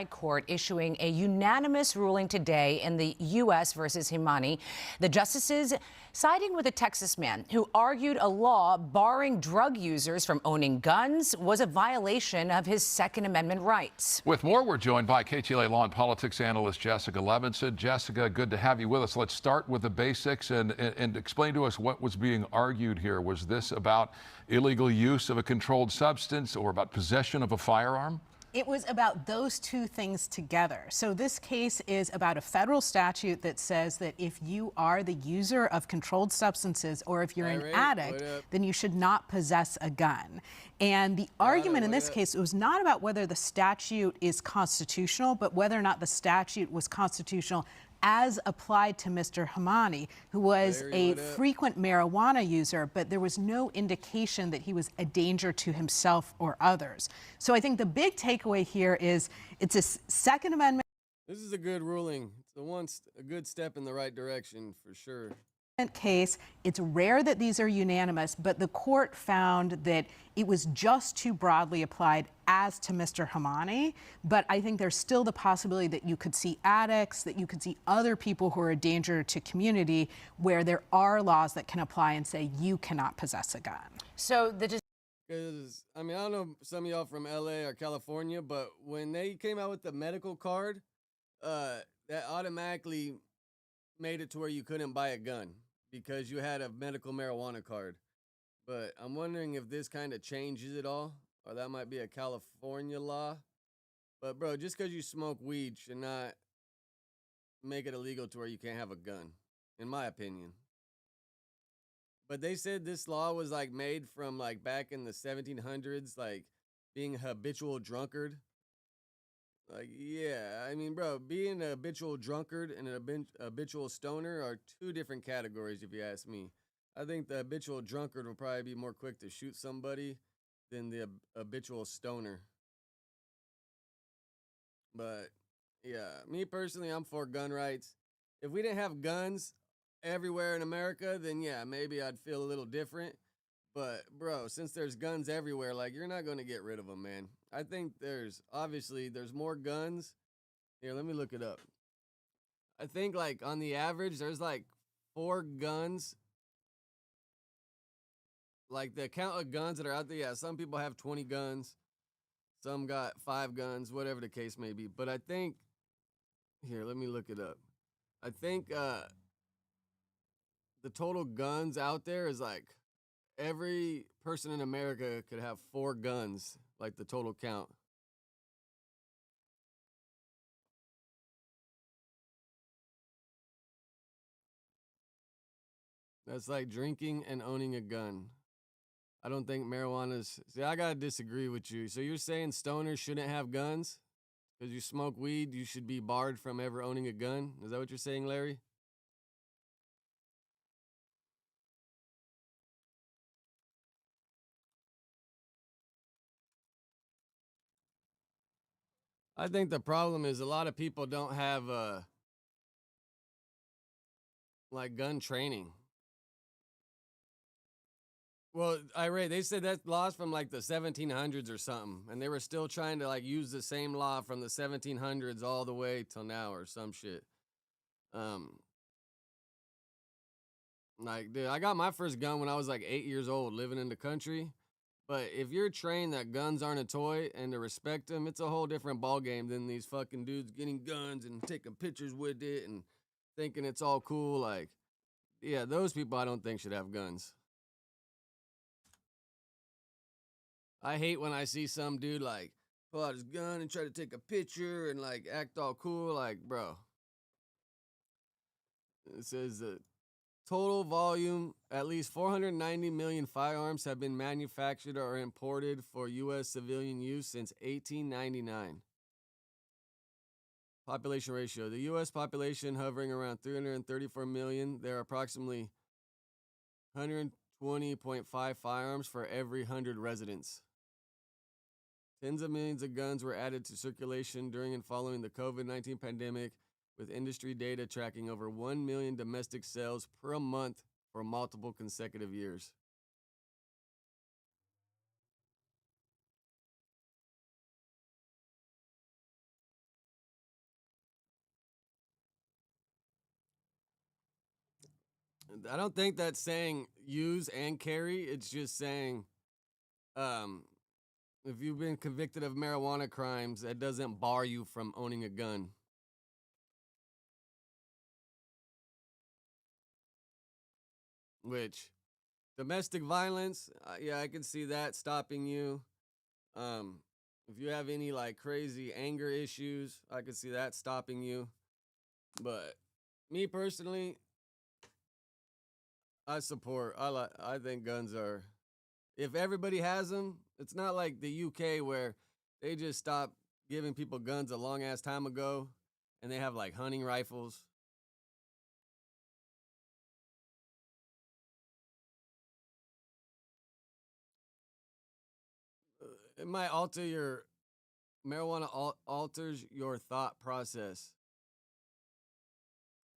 Court issuing a unanimous ruling today in the U.S. versus Himani. The justices siding with a Texas man who argued a law barring drug users from owning guns was a violation of his Second Amendment rights. With more, we're joined by KTLA law and politics analyst Jessica Levinson. Jessica, good to have you with us. Let's start with the basics and explain to us what was being argued here. Was this about illegal use of a controlled substance or about possession of a firearm? It was about those two things together. So this case is about a federal statute that says that if you are the user of controlled substances or if you're an addict, then you should not possess a gun. And the argument in this case was not about whether the statute is constitutional, but whether or not the statute was constitutional as applied to Mr. Himani, who was a frequent marijuana user, but there was no indication that he was a danger to himself or others. So I think the big takeaway here is it's a Second Amendment. This is a good ruling. It's a good step in the right direction for sure. Case. It's rare that these are unanimous, but the court found that it was just too broadly applied as to Mr. Himani. But I think there's still the possibility that you could see addicts, that you could see other people who are a danger to community where there are laws that can apply and say you cannot possess a gun. So because, I mean, I don't know some of y'all from LA or California, but when they came out with the medical card, that automatically made it to where you couldn't buy a gun because you had a medical marijuana card. But I'm wondering if this kind of changes it all, or that might be a California law. But bro, just because you smoke weed should not make it illegal to where you can't have a gun, in my opinion. But they said this law was like made from like back in the 1700s, like being a habitual drunkard. Like, yeah, I mean, bro, being a habitual drunkard and an habitual stoner are two different categories, if you ask me. I think the habitual drunkard will probably be more quick to shoot somebody than the habitual stoner. But, yeah, me personally, I'm for gun rights. If we didn't have guns everywhere in America, then, yeah, maybe I'd feel a little different. But, bro, since there's guns everywhere, like, you're not going to get rid of them, man. I think there's more guns. Here, let me look it up. I think, like, on the average, there's, like, 4 guns. Like, the count of guns that are out there, yeah, some people have 20 guns. Some got 5 guns, whatever the case may be. But I think, here, let me look it up. I think the total guns out there is, like, every person in America could have 4 guns, like the total count. That's like drinking and owning a gun. I don't think marijuana's... See, I gotta disagree with you. So you're saying stoners shouldn't have guns? Because you smoke weed, you should be barred from ever owning a gun? Is that what you're saying, Larry? I think the problem is a lot of people don't have like gun training. Well, they said that law's from like the 1700s or something, and they were still trying to like use the same law from the 1700s all the way till now or some shit. Like, dude, I got my first gun when I was like 8 years old, living in the country. But if you're trained that guns aren't a toy and to respect them, it's a whole different ballgame than these fucking dudes getting guns and taking pictures with it and thinking it's all cool. Like, yeah, those people I don't think should have guns. I hate when I see some dude like pull out his gun and try to take a picture and like act all cool. Like, bro. It says that total volume, at least 490 million firearms have been manufactured or imported for U.S. civilian use since 1899. Population ratio. The U.S. population hovering around 334 million. There are approximately 120.5 firearms for every 100 residents. Tens of millions of guns were added to circulation during and following the COVID-19 pandemic, with industry data tracking over 1 million domestic sales per month for multiple consecutive years. I don't think that's saying use and carry. It's just saying, if you've been convicted of marijuana crimes, that doesn't bar you from owning a gun. Which, domestic violence, yeah, I can see that stopping you. If you have any like crazy anger issues, I can see that stopping you. But me personally, I think guns are, if everybody has them, it's not like the UK where they just stopped giving people guns a long ass time ago and they have like hunting rifles. It might alter your marijuana alters your thought process.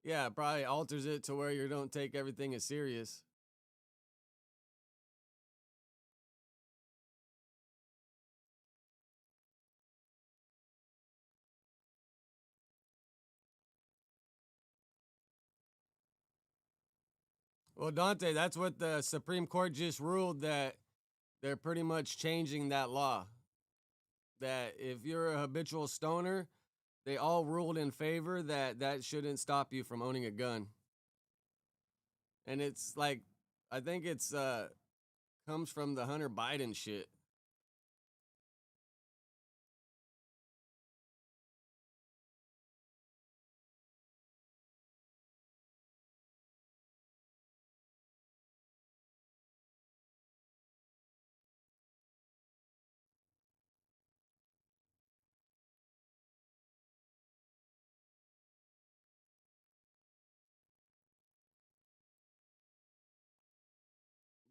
Yeah, it probably alters it to where you don't take everything as serious. Well, Dante, that's what the Supreme Court just ruled, that they're pretty much changing that law. That if you're a habitual stoner, they all ruled in favor that that shouldn't stop you from owning a gun. And it's like, I think it's comes from the Hunter Biden shit.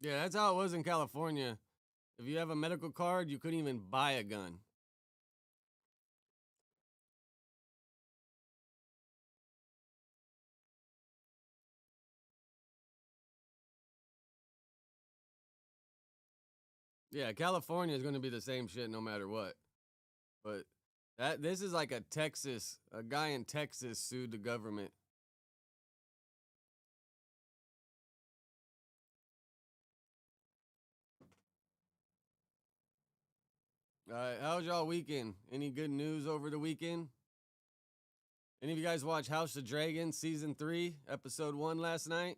Yeah, that's how it was in California. If you have a medical card, you couldn't even buy a gun. Yeah, California is going to be the same shit no matter what. But this is like a guy in Texas sued the government. All right, how was y'all weekend? Any good news over the weekend? Any of you guys watch House of Dragon season 3, episode 1 last night?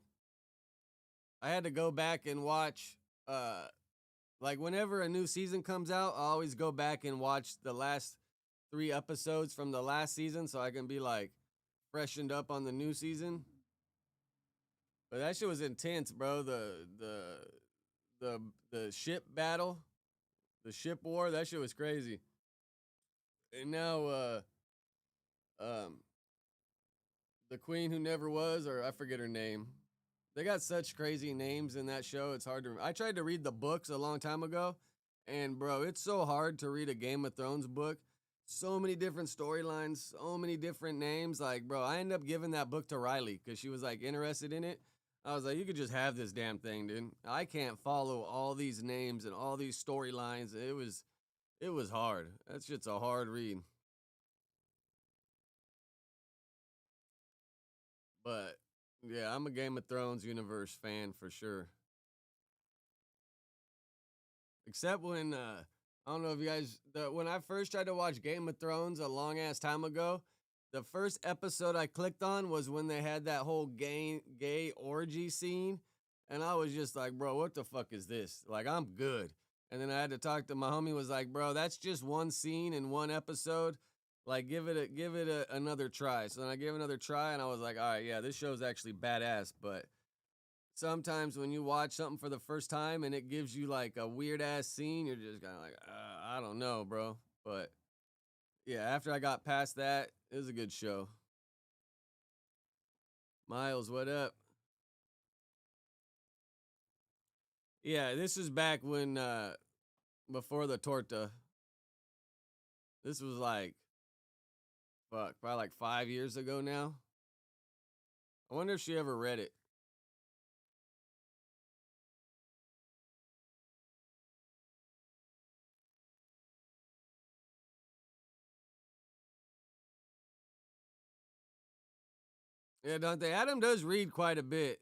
I had to go back and watch like whenever a new season comes out, I always go back and watch the last 3 episodes from the last season so I can be like freshened up on the new season. But that shit was intense, bro. The ship battle, the ship war, that shit was crazy. And now um the queen who never was, or I forget her name. They got such crazy names in that show. It's hard to. I tried to read the books a long time ago, and bro, it's so hard to read a Game of Thrones book. So many different storylines, so many different names. Like, bro, I ended up giving that book to Riley because she was like interested in it. I was like, you could just have this damn thing, dude. I can't follow all these names and all these storylines. It was hard. That shit's a hard read. But yeah, I'm a Game of Thrones universe fan for sure. Except when I don't know if you guys when I first tried to watch Game of Thrones a long ass time ago, the first episode I clicked on was when they had that whole gay orgy scene, and I was just like, bro, what the fuck is this? Like, I'm good. And then I had to talk to my homie, was like, bro, that's just one scene in one episode. Like, give it another try. So then I gave it another try, and I was like, all right, yeah, this show's actually badass. But sometimes when you watch something for the first time and it gives you like a weird ass scene, you're just kind of like, I don't know, bro. But yeah, after I got past that, it was a good show. Miles, what up? Yeah, this is back when before the torta. This was like fuck, probably like 5 years ago now. I wonder if she ever read it. Yeah, Dante Adam does read quite a bit.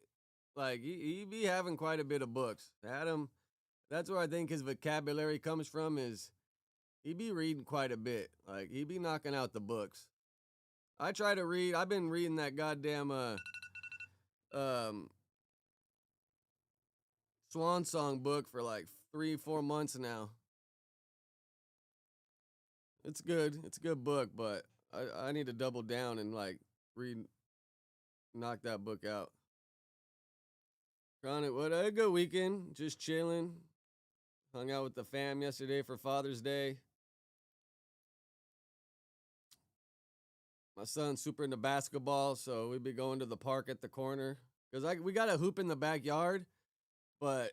Like he be having quite a bit of books. Adam, that's where I think his vocabulary comes from. Is he be reading quite a bit? Like he be knocking out the books. I try to read. I've been reading that goddamn um Swan Song book for like 3-4 months now. It's good. It's a good book, but I need to double down and like knock that book out. Chronic, what a good weekend. Just chilling. Hung out with the fam yesterday for Father's Day. My son's super into basketball, so we be going to the park at the corner. Because we got a hoop in the backyard, but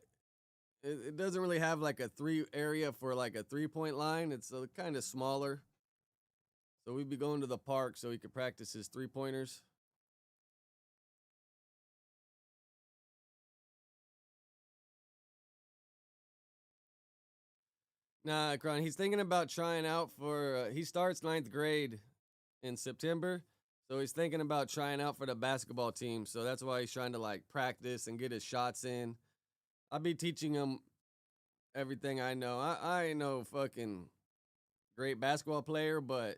it doesn't really have like a area for like a 3-point line. It's kind of smaller. So we'd be going to the park so he could practice his 3-pointers. Nah, Kron, he's thinking about trying out for, he starts 9th grade in September. So he's thinking about trying out for the basketball team. So that's why he's trying to like practice and get his shots in. I'll be teaching him everything I know. I ain't no fucking great basketball player, but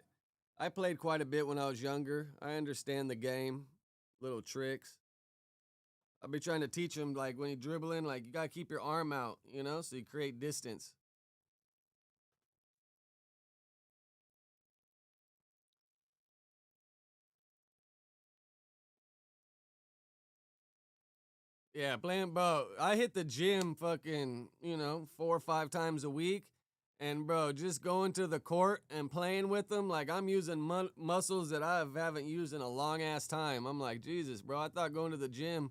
I played quite a bit when I was younger. I understand the game, little tricks. I'll be trying to teach him, like, when you're dribbling, like, you got to keep your arm out, so you create distance. Yeah, playing, bro. I hit the gym fucking, 4 or 5 times a week. And, bro, just going to the court and playing with them, like, I'm using muscles that I haven't used in a long-ass time. I'm like, Jesus, bro, I thought going to the gym,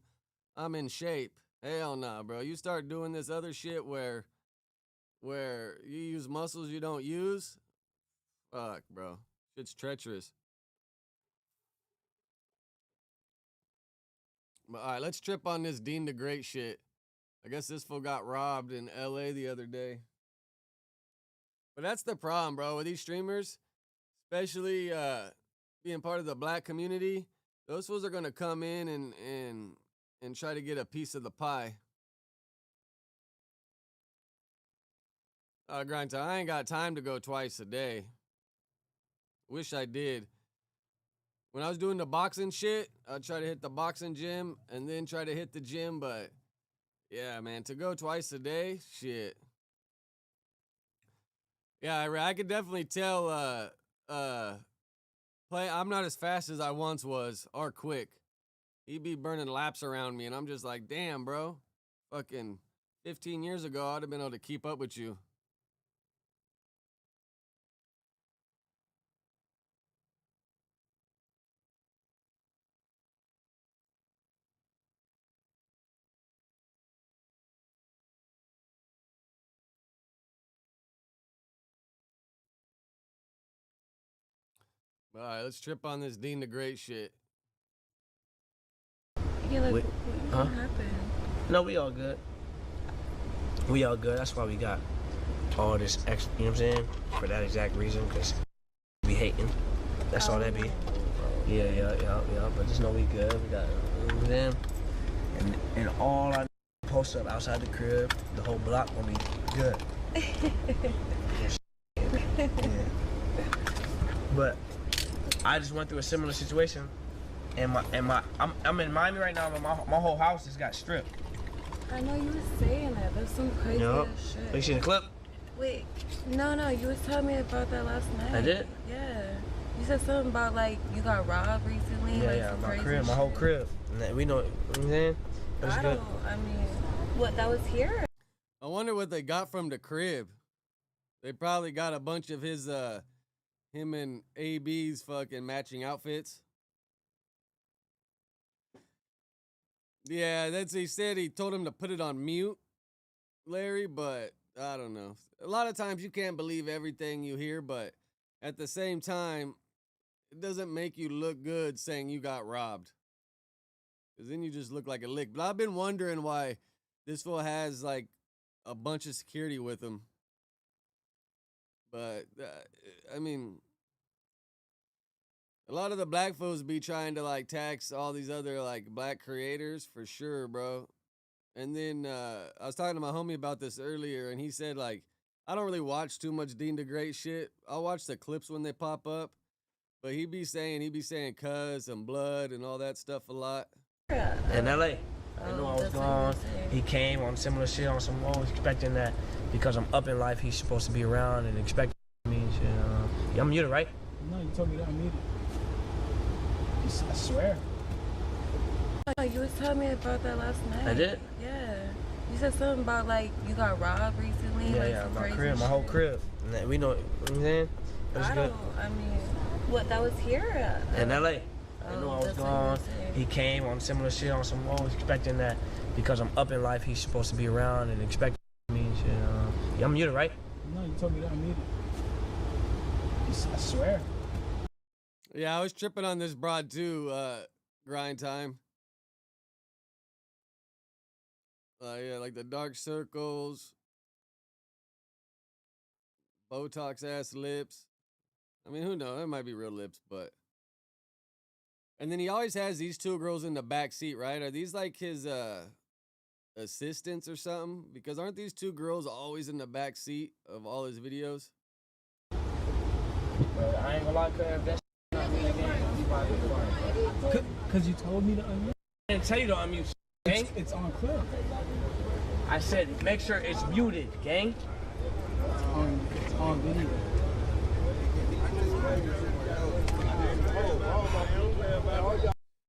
I'm in shape. Hell nah, bro. You start doing this other shit where you use muscles you don't use. Fuck, bro. Shit's treacherous. But, all right, let's trip on this Deen the Great shit. I guess this fool got robbed in L.A. the other day. But that's the problem, bro, with these streamers, especially being part of the black community. Those fools are going to come in and try to get a piece of the pie. Grind time. I ain't got time to go twice a day. Wish I did. When I was doing the boxing shit, I'd try to hit the boxing gym and then try to hit the gym. But yeah, man, to go twice a day, shit. Yeah, I could definitely tell. I'm not as fast as I once was, or quick. He'd be burning laps around me, and I'm just like, damn, bro. Fucking 15 years ago, I'd have been able to keep up with you. All right, let's trip on this Deen the Great shit. Yeah, like, Wait, what huh? happened? No, we all good. We all good. That's why we got all this extra, you know what I'm saying? For that exact reason, because we hating. That's all that be. Yeah. But just know we good. We got them. And all I post up outside the crib, the whole block will be good. Yeah. But I just went through a similar situation. And I'm in Miami right now, but my whole house just got stripped. I know you were saying that. That's some crazy Yup. ass shit. You seen the clip? Wait, no, you was telling me about that last night. I did? Yeah. You said something about like you got robbed recently. like Yeah, some my crazy crib, my shit. whole crib. And we know, you know what I'm saying? It was I good. don't. I mean, what that was here? I wonder what they got from the crib. They probably got a bunch of his, him and AB's fucking matching outfits. Yeah, he said he told him to put it on mute, Larry, but I don't know. A lot of times you can't believe everything you hear, but at the same time, it doesn't make you look good saying you got robbed. Because then you just look like a lick. But I've been wondering why this fool has like a bunch of security with him. But, I mean, A lot of the black folks be trying to like tax all these other like black creators for sure, bro. And then I was talking to my homie about this earlier, and he said like, I don't really watch too much Dean DeGrate shit. I'll watch the clips when they pop up, but he be saying cuz and blood and all that stuff a lot. In LA, I knew I was gone. He came on similar shit on some always expecting that because I'm up in life, he's supposed to be around and expecting me and shit. Yeah, I'm muted, right? No, you told me that I'm muted. I swear. Oh, you was telling me about that last night. I did? Yeah. You said something about like you got robbed recently. Yeah, like, yeah, some my crazy crib, my shit. whole crib. And that, we know, you know what I'm saying? It was I good. mean, what, that was here? In LA, I knew I was that's what you gone. were saying. He came on similar shit on some always expecting that because I'm up in life, he's supposed to be around and expecting me and shit. Yeah, I'm muted, right? No, you told me that I'm muted. I swear. Yeah, I was tripping on this broad too, grind time. Yeah, like the dark circles, Botox ass lips. I mean, who knows? It might be real lips, but. And then he always has these two girls in the back seat, right? Are these like his assistants or something? Because aren't these two girls always in the back seat of all his videos? But I ain't gonna lie, cuz if that's not me again, you probably be quiet. Cause you told me to unmute. I didn't tell you to unmute, gang. It's on clip. I said make sure it's muted, gang. It's on video.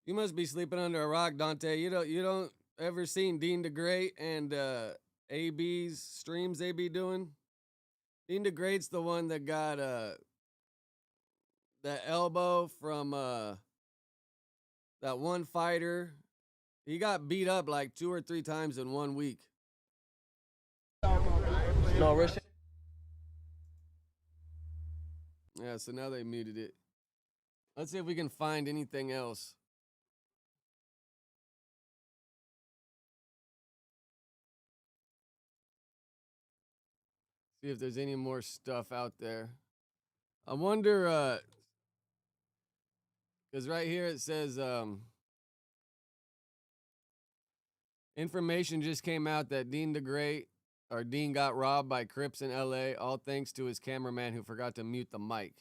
You must be sleeping under a rock, Dante. You don't ever seen Dean DeGrate and AB's streams they be doing? Dean DeGrate's the one that got that elbow from that one fighter. He got beat up like 2 or 3 times in 1 week. No, Rich. Yeah, so now they muted it. Let's see if we can find anything else. See if there's any more stuff out there. I wonder, because right here it says, information just came out that Dean got robbed by Crips in LA, all thanks to his cameraman who forgot to mute the mic.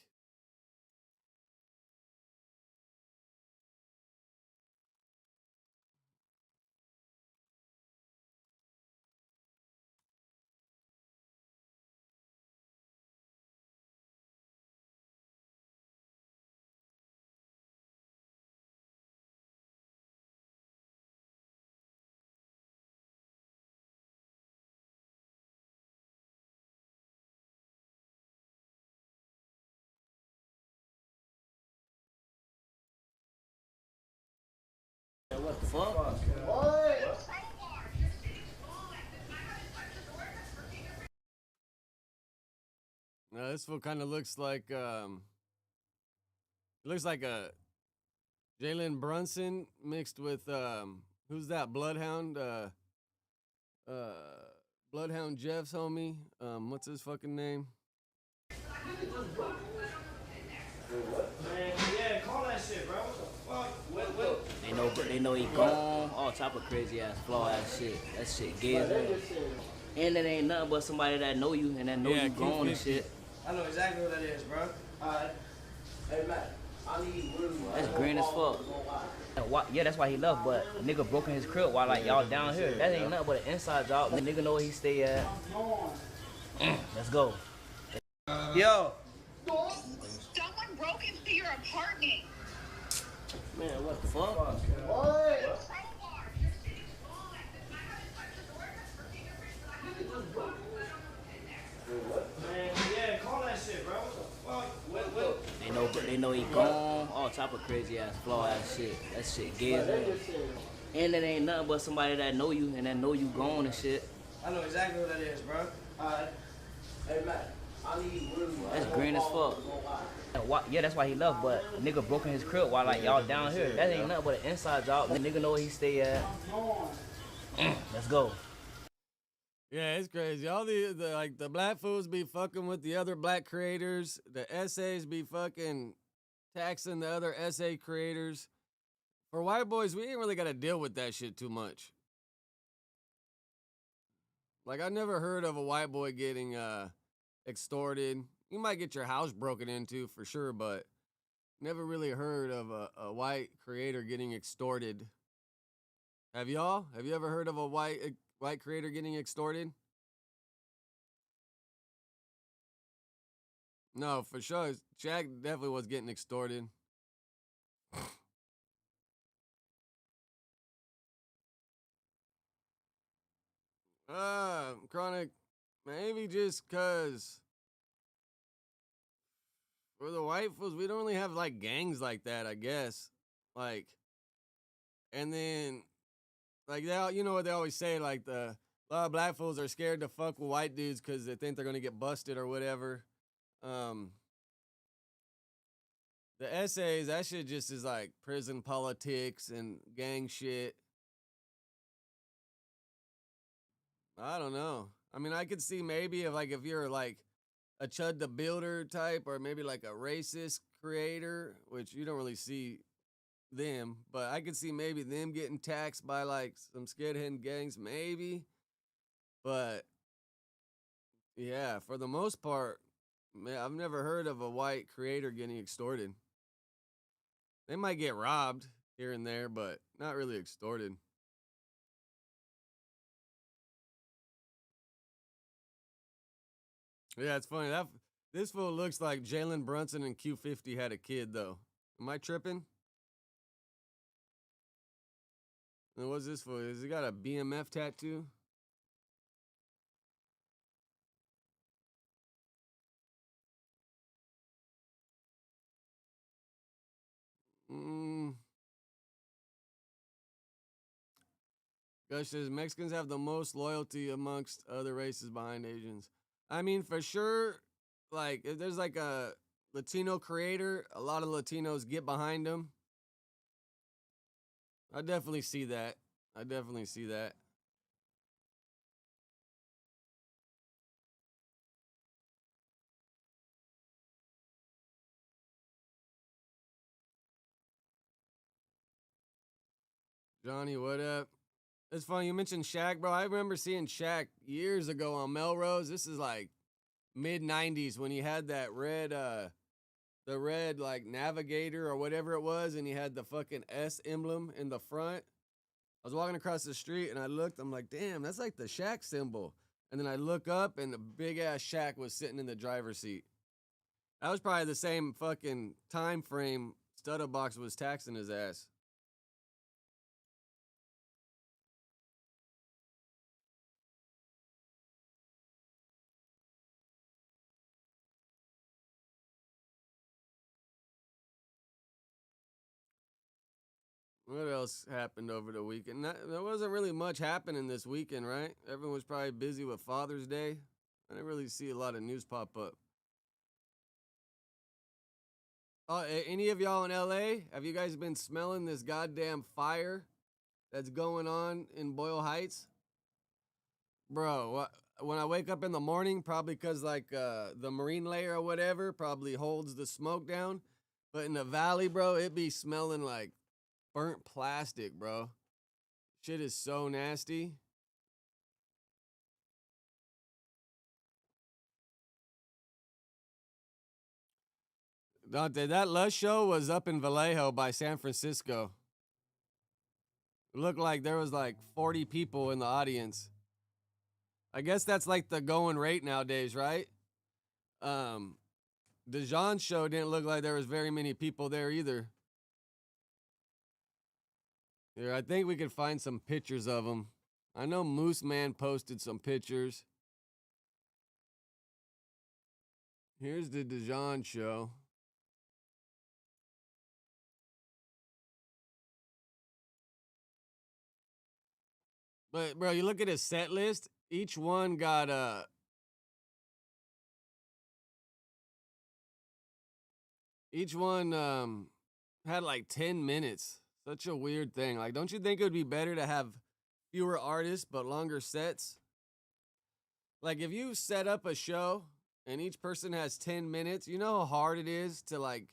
What the fuck? Now this fool kind of looks like a Jalen Brunson mixed with who's that Bloodhound? Bloodhound Jeff's homie. What's his fucking name? Man, yeah, call that shit, bro. What the fuck? They know he gone, all type of crazy ass, flaw ass shit. That shit gay as hell. And it ain't nothing but somebody that know you and that know you gone and shit. I know exactly what that is, bro. Alright. Hey, Matt. I need That's green as fuck. Yeah, that's why he left, but nigga broke in his crib while like y'all down here. That ain't nothing but an inside job. The nigga know where he stay at. Let's go. Yo. Someone broke into your apartment. Man, what the fuck? Man, yeah, call that shit, bro. What the fuck? They know he gone, all type of crazy ass, flaw ass shit. That shit gay as hell. And it ain't nothing but somebody that know you and that know you gone and shit. I know exactly what that is, bro. Alright. Hey, Matt. I need That's green as fuck. Yeah, that's why he left, but nigga broke in his crib while like y'all down here. That ain't nothing but an inside job. The nigga know where he stay at. Let's go. Yeah, it's crazy. All the black fools be fucking with the other black creators. The essays be fucking taxing the other essay creators. For white boys, we ain't really got to deal with that shit too much. Like, I never heard of a white boy getting extorted. You might get your house broken into for sure, but never really heard of a white creator getting extorted. Have y'all? Have you ever heard of a white creator getting extorted? No, for sure. Shaq definitely was getting extorted. Chronic, maybe just cause for the white folks, we don't really have like gangs like that, I guess. Like, and then like they all, you know what they always say, like a lot of black folks are scared to fuck with white dudes because they think they're gonna get busted or whatever. The essays, that shit just is like prison politics and gang shit. I don't know. I mean, I could see maybe if you're like a Chud the Builder type or maybe like a racist creator, which you don't really see them, but I could see maybe them getting taxed by like some skinhead gangs, maybe. But yeah, for the most part, man, I've never heard of a white creator getting extorted. They might get robbed here and there, but not really extorted. Yeah, it's funny. This fool looks like Jalen Brunson and Q50 had a kid, though. Am I tripping? And what's this for? Has he got a BMF tattoo? Gush says Mexicans have the most loyalty amongst other races behind Asians. I mean, for sure, like, if there's like a Latino creator, a lot of Latinos get behind him. I definitely see that. Johnny, what up? It's funny you mentioned Shaq, bro. I remember seeing Shaq years ago on Melrose. This is like mid '90s when he had that red, the red like Navigator or whatever it was, and he had the fucking S emblem in the front. I was walking across the street and I looked. I'm like, damn, that's like the Shaq symbol. And then I look up and the big ass Shaq was sitting in the driver's seat. That was probably the same fucking time frame Stutterbox was taxing his ass. What else happened over the weekend? There wasn't really much happening this weekend, right? Everyone was probably busy with Father's Day. I didn't really see a lot of news pop up. Oh, any of y'all in LA? Have you guys been smelling this goddamn fire that's going on in Boyle Heights? Bro, when I wake up in the morning, probably because like the marine layer or whatever probably holds the smoke down. But in the valley, bro, it be smelling like burnt plastic, bro. Shit is so nasty. Dante, that Lush show was up in Vallejo by San Francisco. It looked like there was like 40 people in the audience. I guess that's like the going rate nowadays, right? Dijon's show didn't look like there was very many people there either. Here, I think we could find some pictures of them. I know Moose Man posted some pictures. Here's the Dijon show. But bro, you look at his set list. Each one got each one had like 10 minutes. Such a weird thing. Like, don't you think it would be better to have fewer artists but longer sets? Like, if you set up a show and each person has 10 minutes, you know how hard it is to like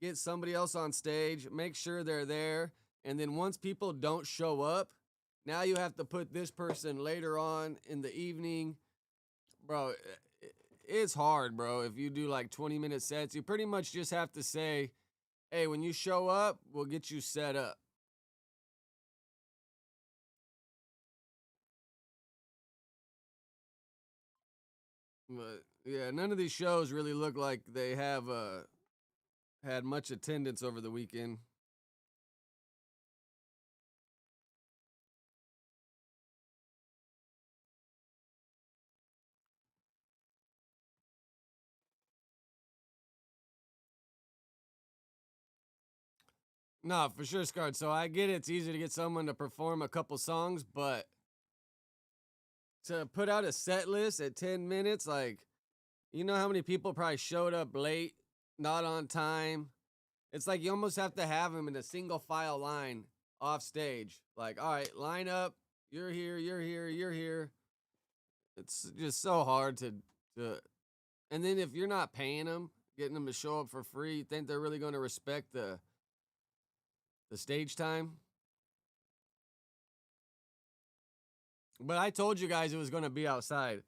get somebody else on stage, make sure they're there, and then once people don't show up, now you have to put this person later on in the evening. Bro, it's hard, bro. If you do like 20-minute sets, you pretty much just have to say, hey, when you show up, we'll get you set up. But yeah, none of these shows really look like they have had much attendance over the weekend. No, for sure, Scarred. So I get it's easy to get someone to perform a couple songs, but to put out a set list at 10 minutes, like, you know how many people probably showed up late, not on time? It's like you almost have to have them in a single file line off stage. Like, all right, line up. You're here, you're here, you're here. It's just so hard to and then if you're not paying them, getting them to show up for free, you think they're really going to respect the stage time? But I told you guys it was going to be outside.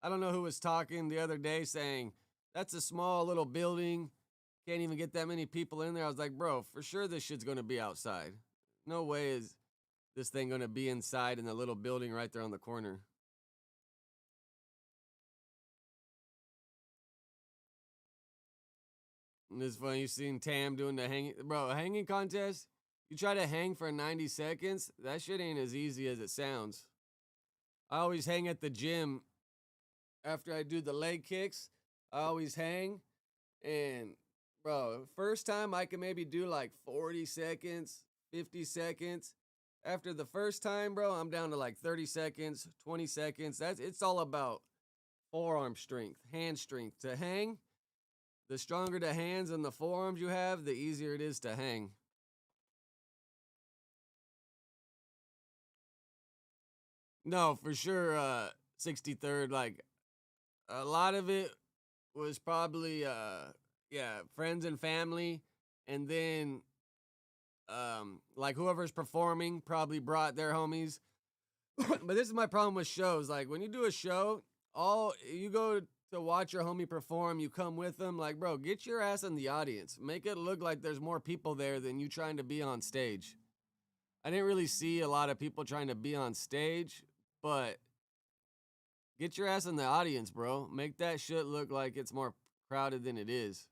I don't know who was talking the other day saying, that's a small little building. Can't even get that many people in there. I was like, bro, for sure this shit's going to be outside. No way is this thing going to be inside in the little building right there on the corner. And it's funny, you seen Tam doing the hanging. Bro, a hanging contest, you try to hang for 90 seconds, that shit ain't as easy as it sounds. I always hang at the gym after I do the leg kicks. I always hang. And, bro, first time I can maybe do like 40 seconds, 50 seconds. After the first time, bro, I'm down to like 30 seconds, 20 seconds. It's all about forearm strength, hand strength. To hang, the stronger the hands and the forearms you have, the easier it is to hang. No, for sure, 63rd, like, a lot of it was probably, friends and family, and then, like, whoever's performing probably brought their homies. But this is my problem with shows. Like, when you do a show, you go to watch your homie perform, you come with them. Like, bro, get your ass in the audience. Make it look like there's more people there than you trying to be on stage. I didn't really see a lot of people trying to be on stage, but get your ass in the audience, bro. Make that shit look like it's more crowded than it is.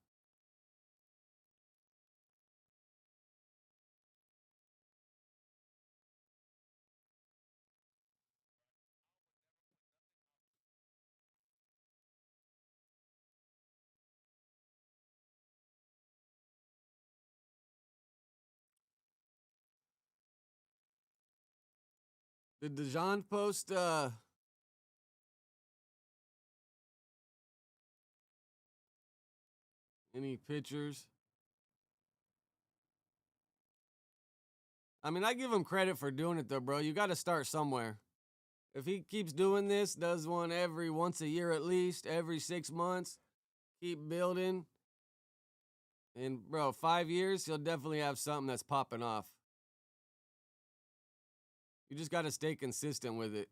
Did Dejan post any pictures? I mean, I give him credit for doing it though, bro. You got to start somewhere. If he keeps doing this, does one every once a year at least, every 6 months, keep building. And bro, 5 years, he'll definitely have something that's popping off. You just got to stay consistent with it.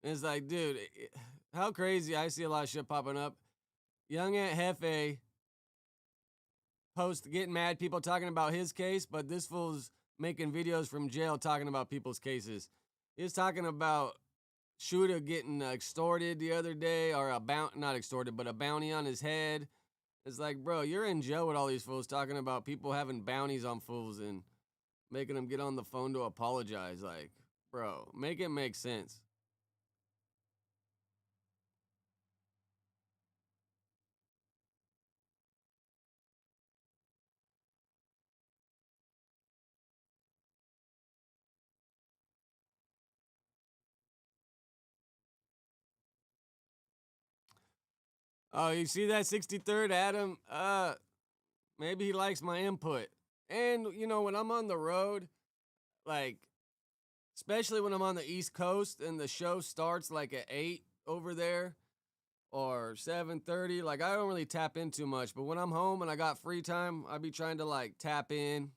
And it's like, dude, how crazy. I see a lot of shit popping up. Young Aunt Hefe post getting mad, people talking about his case, but this fool's making videos from jail talking about people's cases. He's talking about Shooter getting extorted the other day, or not extorted, but a bounty on his head. It's like, bro, you're in jail with all these fools talking about people having bounties on fools and making them get on the phone to apologize. Like, bro, make it make sense. Oh, you see that 63rd, Adam? Maybe he likes my input. And, you know, when I'm on the road, like, especially when I'm on the East Coast and the show starts like at 8 over there, or 7:30. Like, I don't really tap in too much, but when I'm home and I got free time, I be trying to like tap in,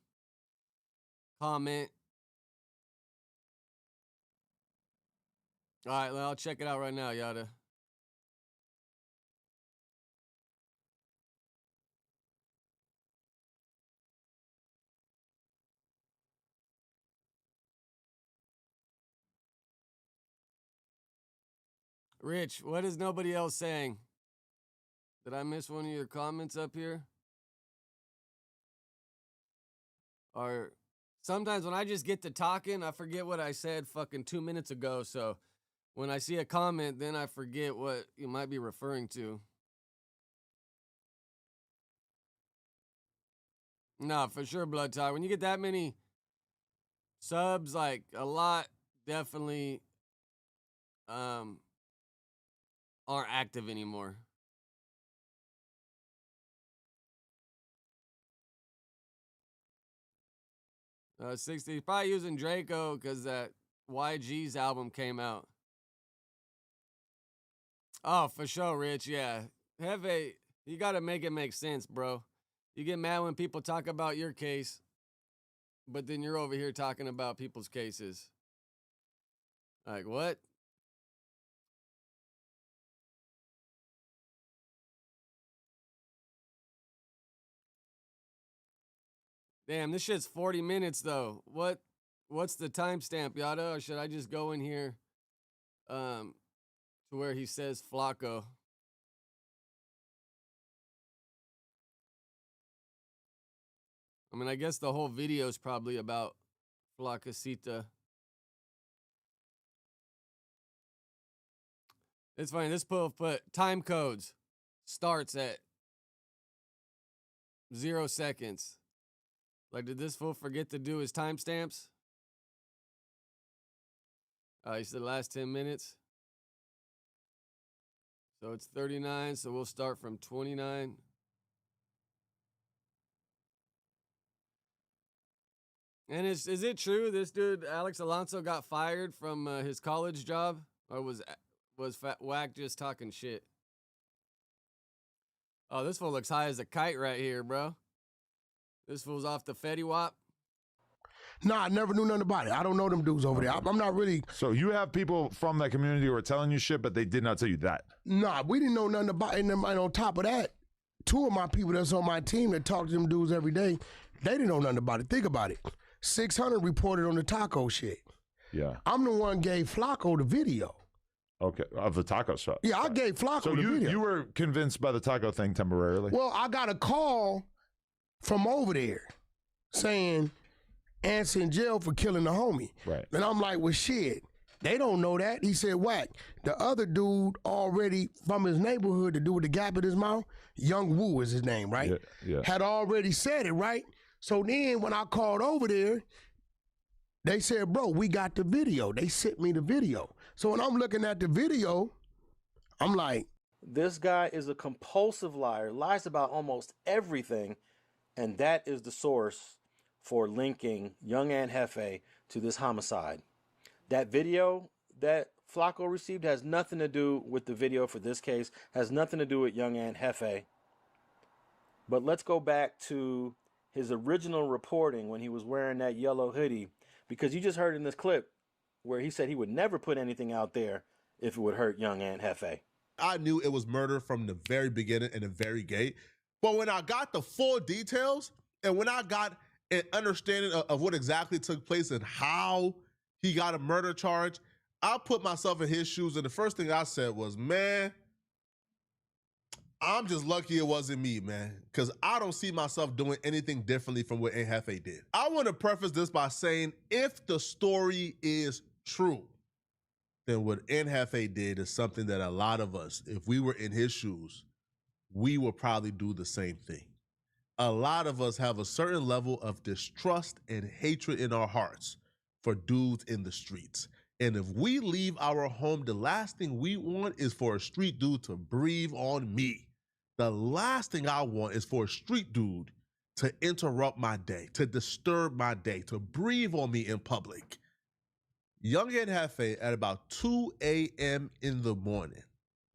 comment. All right, well, I'll check it out right now, Yada. Rich, what is nobody else saying? Did I miss one of your comments up here? Or sometimes when I just get to talking, I forget what I said fucking 2 minutes ago. So when I see a comment, then I forget what you might be referring to. No, for sure, Blood Tie. When you get that many subs, like a lot definitely aren't active anymore. 60, probably using Draco because that YG's album came out. Oh, for sure, Rich. Yeah. You got to make it make sense, bro. You get mad when people talk about your case, but then you're over here talking about people's cases. Like, what? Damn, this shit's 40 minutes, though. What's the timestamp, Yada? Or should I just go in here to where he says Flacco? I mean, I guess the whole video is probably about Flacacita. It's funny. This fool put time codes starts at 0 seconds. Like, did this fool forget to do his timestamps? He said last 10 minutes. So it's 39. So we'll start from 29. And is it true this dude Alex Alonso got fired from his college job, or was Wack just talking shit? Oh, this fool looks high as a kite right here, bro. This fool's off the Fetty Wap. Nah, I never knew nothing about it. I don't know them dudes over there. I'm not really. So you have people from that community who are telling you shit, but they did not tell you that. Nah, we didn't know nothing about it. And on top of that, 2 of my people that's on my team that talk to them dudes every day, they didn't know nothing about it. Think about it. 600 reported on the taco shit. Yeah. I'm the one gave Flacco the video. Okay, of the taco shop. Yeah, I gave Flacco the video. So you were convinced by the taco thing temporarily? Well, I got a call from over there saying Anson in jail for killing the homie. Right. And I'm like, well, shit, they don't know that. He said, Wack, the other dude already from his neighborhood, the dude with the gap in his mouth, Young Woo is his name, right? Yeah. Had already said it, right? So then when I called over there, they said, bro, we got the video. They sent me the video. So when I'm looking at the video, I'm like, this guy is a compulsive liar, lies about almost everything, and that is the source for linking Young and Hefe to this homicide. That video that Flacco received has nothing to do with the video for this case, has nothing to do with Young and Hefe. But let's go back to his original reporting when he was wearing that yellow hoodie, because you just heard in this clip where he said he would never put anything out there if it would hurt Young and Hefe. I knew it was murder from the very beginning and the very gate. But when I got the full details and when I got an understanding of what exactly took place and how he got a murder charge, I put myself in his shoes. And the first thing I said was, man, I'm just lucky it wasn't me, man, because I don't see myself doing anything differently from what Nhefe did. I want to preface this by saying if the story is true, then what Nhefe did is something that a lot of us, if we were in his shoes, we would probably do the same thing. A lot of us have a certain level of distrust and hatred in our hearts for dudes in the streets. And if we leave our home, the last thing we want is for a street dude to breathe on me. The last thing I want is for a street dude to interrupt my day, to disturb my day, to breathe on me in public. Young Nhefe at about 2 a.m. in the morning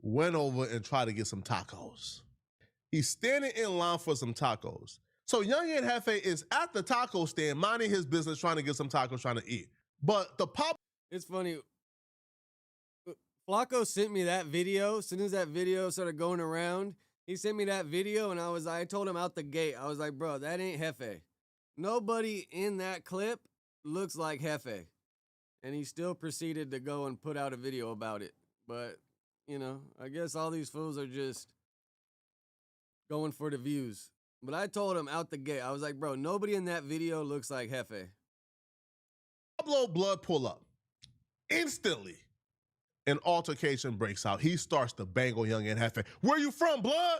went over and tried to get some tacos. He's standing in line for some tacos. So Young and Hefe is at the taco stand, minding his business, trying to get some tacos, trying to eat. But the pop... It's funny. Flacco sent me that video. As soon as that video started going around, he sent me that video, and I told him out the gate, I was like, bro, that ain't Hefe. Nobody in that clip looks like Hefe. And he still proceeded to go and put out a video about it. But, you know, I guess all these fools are just going for the views. But I told him out the gate, I was like, bro, nobody in that video looks like Hefe. Pablo Blood pull up. Instantly, an altercation breaks out. He starts to bang on Young and Hefe. Where you from, Blood?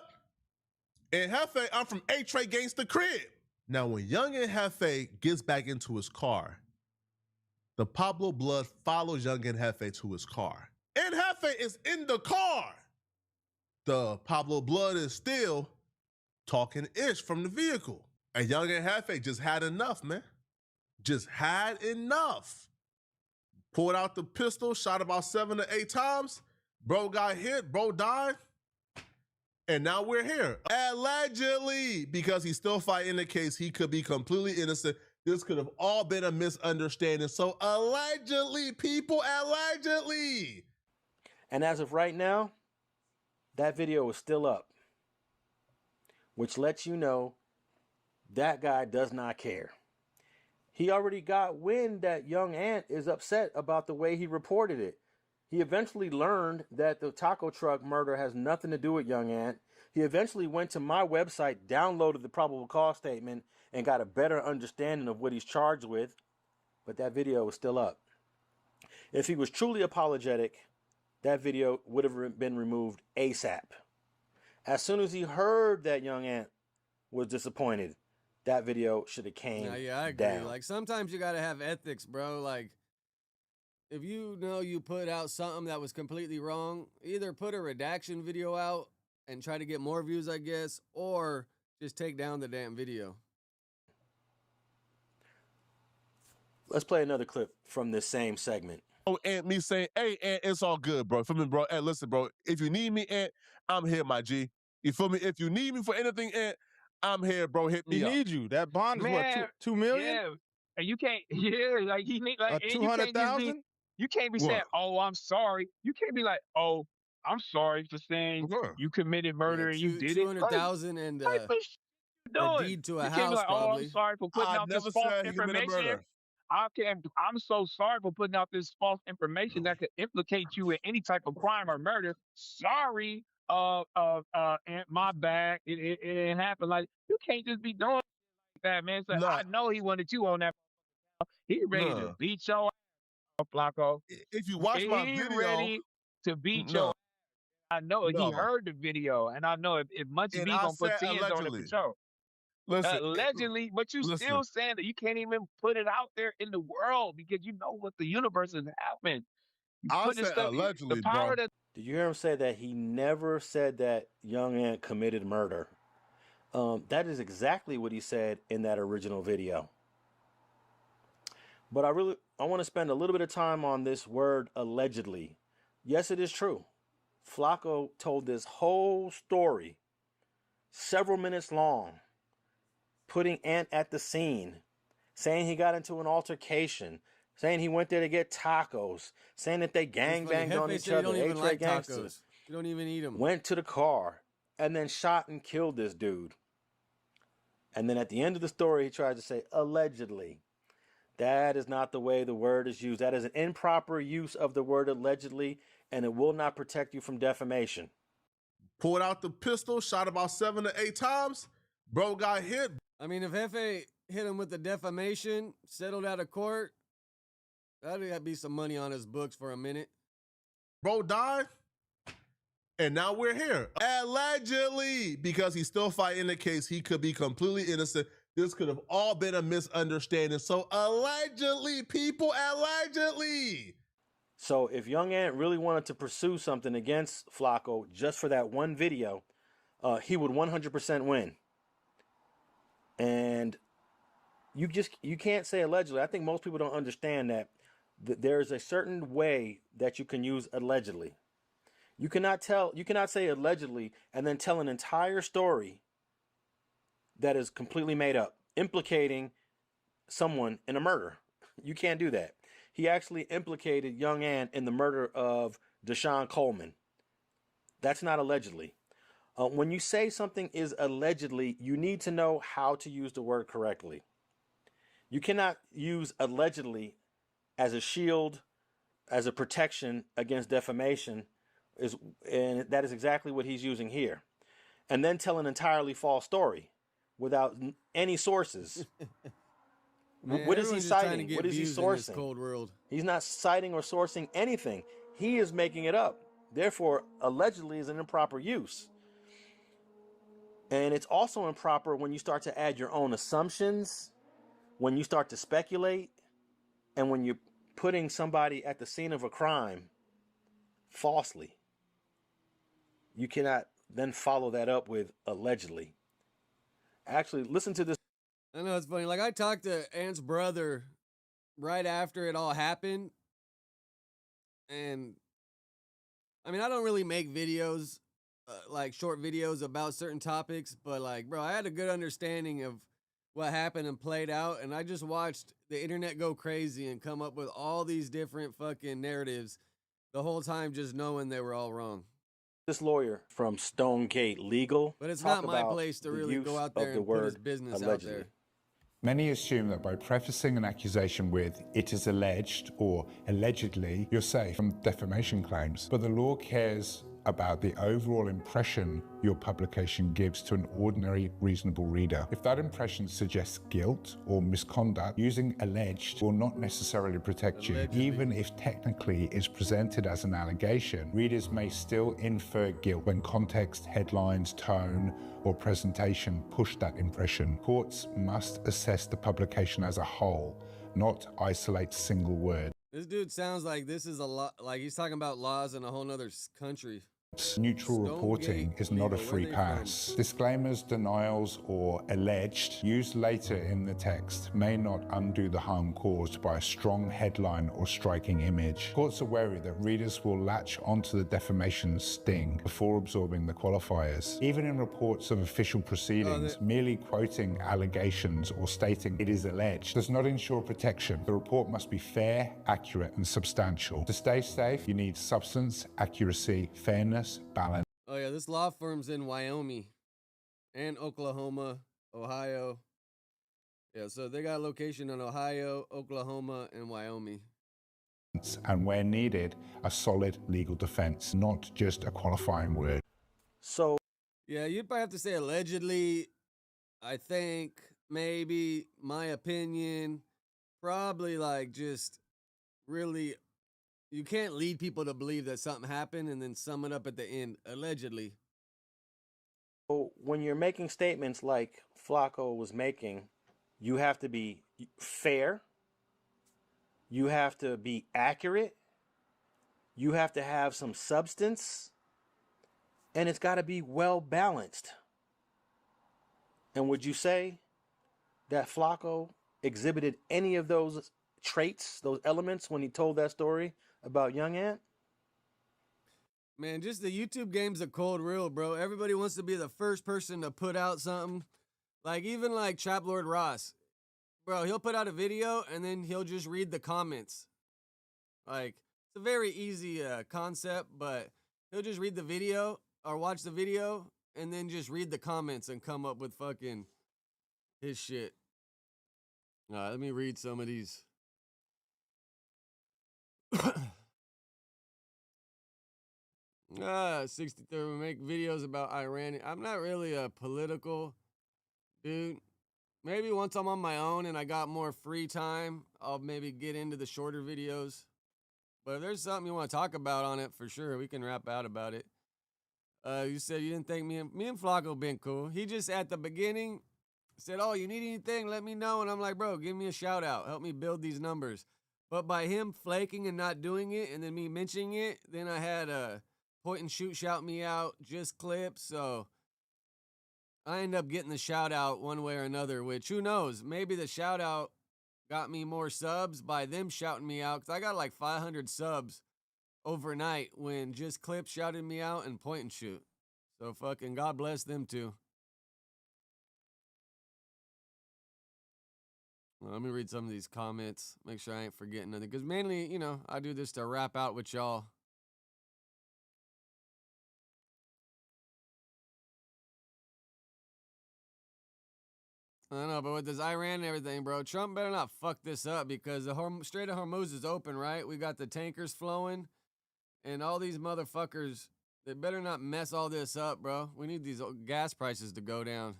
And Hefe, I'm from A-Tray Gangsta Crib. Now, when Young and Hefe gets back into his car, the Pablo Blood follows Young and Hefe to his car. And Hefe is in the car. The Pablo Blood is still talking ish from the vehicle. And Young and Hefe just had enough, man. Just had enough. Pulled out the pistol, shot about 7 to 8 times. Bro got hit, bro died. And now we're here. Allegedly, because he's still fighting the case, he could be completely innocent. This could have all been a misunderstanding. So allegedly, people, allegedly. And as of right now, that video is still up, which lets you know that guy does not care. He already got wind that Young Ant is upset about the way he reported it. He eventually learned that the taco truck murder has nothing to do with Young Ant. He eventually went to my website, downloaded the probable cause statement, and got a better understanding of what he's charged with. But that video is still up. If he was truly apologetic, that video would have been removed ASAP. As soon as he heard that Young Ant was disappointed, that video should have came down. Yeah, I agree. Like, sometimes you got to have ethics, bro. Like, if you know you put out something that was completely wrong, either put a redaction video out and try to get more views, I guess, or just take down the damn video. Let's play another clip from this same segment. Oh, Ant, me saying, hey, Ant, it's all good, bro. Feel me, bro? Ant, listen, bro. If you need me, Ant, I'm here, my G. You feel me? If you need me for anything, Ant, I'm here, bro. Hit me He up. need you. That bond is Man, what, 2 million? Yeah, and you can't. Yeah, like he need like and you can't just be. 200,000? You can't be saying, "Oh, I'm sorry." You can't be like, "Oh, I'm sorry for saying you committed murder and you did it." 200,000 and a deed to a you house, can't be like, probably. "Oh, I'm sorry for putting out this false information." I'm so sorry for putting out this false information that could implicate you in any type of crime or murder. Sorry, and my bad. It didn't happen. Like, you can't just be doing that, man. So I know he wanted you on that. He ready to beat your ass, Flacco. If you watch my he video, ready to beat your ass. I know he heard the video, and I know if Munchie And B I gonna put said 10s on it for sure. Listen, Allegedly, but you still saying that you can't even put it out there in the world because you know what the universe is happening. I said allegedly, the power bro. Did you hear him say that he never said that Young Ant committed murder? That is exactly what he said in that original video. But I want to spend a little bit of time on this word allegedly. Yes, it is true. Flacco told this whole story, several minutes long, putting Ant at the scene, saying he got into an altercation, saying he went there to get tacos, saying that they gangbanged on each other. You don't even like tacos. You don't even eat them. Went to the car and then shot and killed this dude. And then at the end of the story, he tried to say, allegedly. That is not the way the word is used. That is an improper use of the word allegedly, and it will not protect you from defamation. Pulled out the pistol, shot about 7 to 8 times. Bro got hit. I mean, if Hefe hit him with the defamation, settled out of court, that'd be some money on his books for a minute. Bro died. And now we're here. Allegedly, because he's still fighting the case, he could be completely innocent. This could have all been a misunderstanding. So allegedly, people, allegedly. So if Young Ant really wanted to pursue something against Flacco just for that one video, he would 100% win. And you can't say allegedly. I think most people don't understand that there's a certain way that you can use allegedly. You cannot say allegedly and then tell an entire story that is completely made up, implicating someone in a murder. You can't do that. He actually implicated young Ann in the murder of Deshaun Coleman. That's not allegedly. When you say something is allegedly, you need to know how to use the word correctly. You cannot use allegedly as a shield, as a protection against defamation, and that is exactly what he's using here. And then tell an entirely false story without any sources. Man, What is he everyone's just trying to citing? get What is he views in this sourcing? cold world. He's not citing or sourcing anything. He is making it up. Therefore, allegedly is an improper use. And it's also improper when you start to add your own assumptions, when you start to speculate, and when you're putting somebody at the scene of a crime falsely. You cannot then follow that up with allegedly. Actually, listen to this. I know it's funny. Like, I talked to Ant's brother right after it all happened. And, I mean, I don't really make videos, like short videos about certain topics. But, like, bro, I had a good understanding of what happened and played out. And I just watched the internet go crazy and come up with all these different fucking narratives the whole time, just knowing they were all wrong. This lawyer from Stonegate Legal. But it's talk not my about place to the really use go out of there the and put his word business allegedly. out there. Many assume that by prefacing an accusation with "it is alleged" or "allegedly," you're safe from defamation claims. But the law cares about the overall impression your publication gives to an ordinary, reasonable reader. If that impression suggests guilt or misconduct, using alleged will not necessarily protect you. Even if technically it's presented as an allegation, readers may still infer guilt when context, headlines, tone, or presentation push that impression. Courts must assess the publication as a whole, not isolate single words. This dude sounds like this is a lot, like he's talking about laws in a whole nother country. Neutral reporting is not a free pass. Disclaimers, denials, or alleged used later in the text may not undo the harm caused by a strong headline or striking image. Courts are wary that readers will latch onto the defamation sting before absorbing the qualifiers. Even in reports of official proceedings, merely quoting allegations or stating it is alleged does not ensure protection. The report must be fair, accurate, and substantial. To stay safe, you need substance, accuracy, fairness, balance. Oh yeah, this law firm's in Wyoming and Oklahoma, Ohio. Yeah, so they got a location in Ohio, Oklahoma, and Wyoming. And where needed, a solid legal defense, not just a qualifying word. So, yeah, you'd probably have to say allegedly. I think, maybe, my opinion, probably like just really. You can't lead people to believe that something happened and then sum it up at the end, allegedly. When you're making statements like Flacco was making, you have to be fair, you have to be accurate, you have to have some substance, and it's got to be well balanced. And would you say that Flacco exhibited any of those traits, those elements, when he told that story about young Ant? Man, just the YouTube game's a cold real, bro. Everybody wants to be the first person to put out something. Like, even like Trap Lord Ross. Bro, he'll put out a video and then he'll just read the comments. Like, it's a very easy concept, but he'll just read the video or watch the video and then just read the comments and come up with fucking his shit. All right, let me read some of these. 63, we make videos about Iran. I'm not really a political dude. Maybe once I'm on my own and I got more free time, I'll maybe get into the shorter videos. But if there's something you want to talk about on it, for sure, we can rap out about it. You said you didn't think me and Flacco been cool. He just at the beginning said, "Oh, you need anything? Let me know." And I'm like, "Bro, give me a shout out. Help me build these numbers." But by him flaking and not doing it, and then me mentioning it, then I had a point and shoot shout me out, just clips. So I end up getting the shout out one way or another, which who knows? Maybe the shout out got me more subs by them shouting me out, because I got like 500 subs overnight when just Clip shouted me out and point and shoot. So fucking God bless them too. Well, let me read some of these comments. Make sure I ain't forgetting nothing. Because mainly, you know, I do this to rap out with y'all. I don't know, but with this Iran and everything, bro, Trump better not fuck this up because the Strait of Hormuz is open, right? We got the tankers flowing, and all these motherfuckers, they better not mess all this up, bro. We need these gas prices to go down.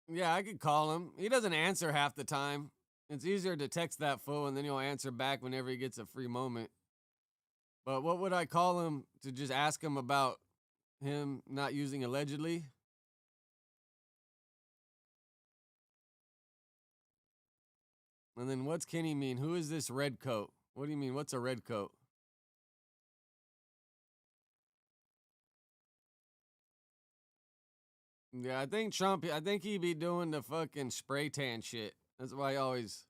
Yeah, I could call him. He doesn't answer half the time. It's easier to text that fool and then he'll answer back whenever he gets a free moment. But what would I call him to just ask him about him not using allegedly? And then what's Kenny mean? Who is this red coat? What do you mean? What's a red coat? Yeah, I think Trump, I think he be doing the fucking spray tan shit. That's why he always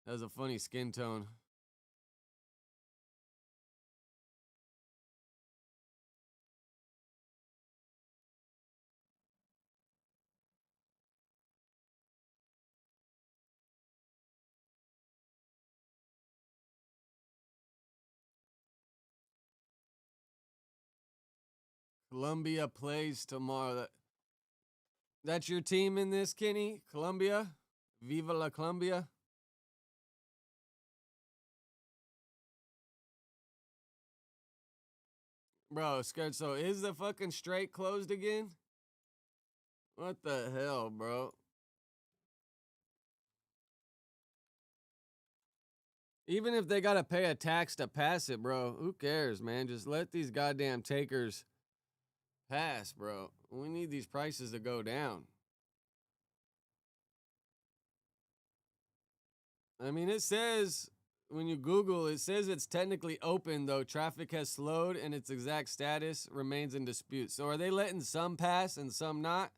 has a funny skin tone. Columbia plays tomorrow. That's your team in this, Kenny? Columbia? Viva la Columbia? Bro, scared. So is the fucking strait closed again? What the hell, bro? Even if they gotta pay a tax to pass it, bro, who cares, man? Just let these goddamn takers pass, bro. We need these prices to go down. I mean, it says, when you Google, it says it's technically open, though traffic has slowed and its exact status remains in dispute. So are they letting some pass and some not?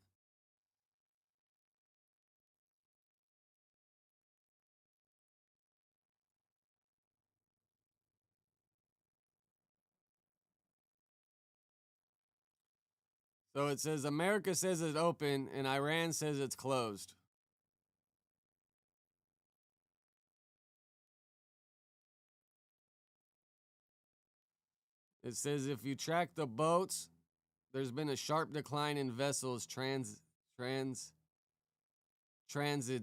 So it says America says it's open and Iran says it's closed. It says if you track the boats, there's been a sharp decline in vessels transits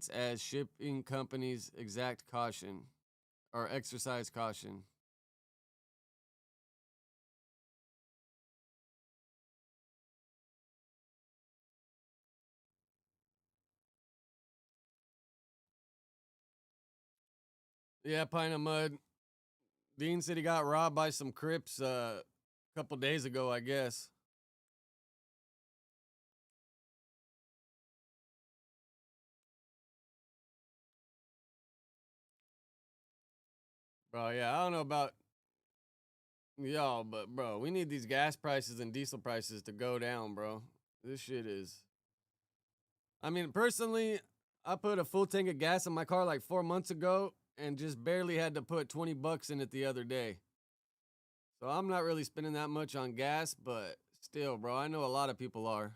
as shipping companies exact caution or exercise caution. Yeah, Pint of Mud. Deen said he got robbed by some Crips a couple days ago, I guess. Bro, yeah, I don't know about y'all, but bro, we need these gas prices and diesel prices to go down, bro. This shit is. I mean, personally, I put a full tank of gas in my car like 4 months ago and just barely had to put $20 in it the other day. So I'm not really spending that much on gas, but still, bro, I know a lot of people are.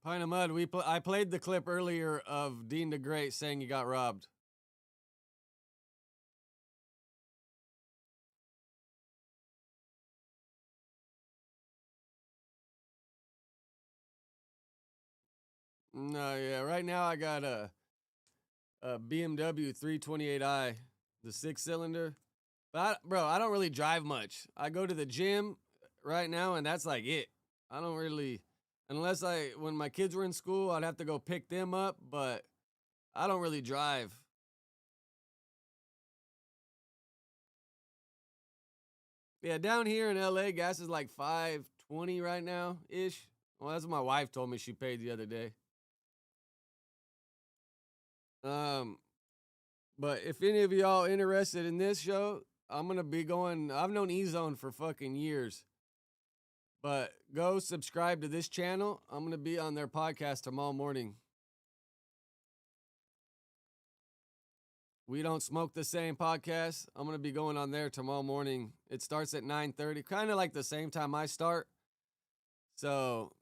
Pint of Mud, I played the clip earlier of Deen the Great saying he got robbed. No, yeah, right now I got a BMW 328i, the 6-cylinder. But bro, I don't really drive much. I go to the gym right now, and that's like it. I don't really, unless when my kids were in school, I'd have to go pick them up, but I don't really drive. Yeah, down here in LA, gas is like $5.20 right now ish. Well, that's what my wife told me she paid the other day. But if any of y'all interested in this show, I'm gonna be going. I've known E-Zone for fucking years. But go subscribe to this channel. I'm gonna be on their podcast tomorrow morning. We Don't Smoke the Same podcast. I'm gonna be going on there tomorrow morning. It starts at 9:30, kind of like the same time I start. So,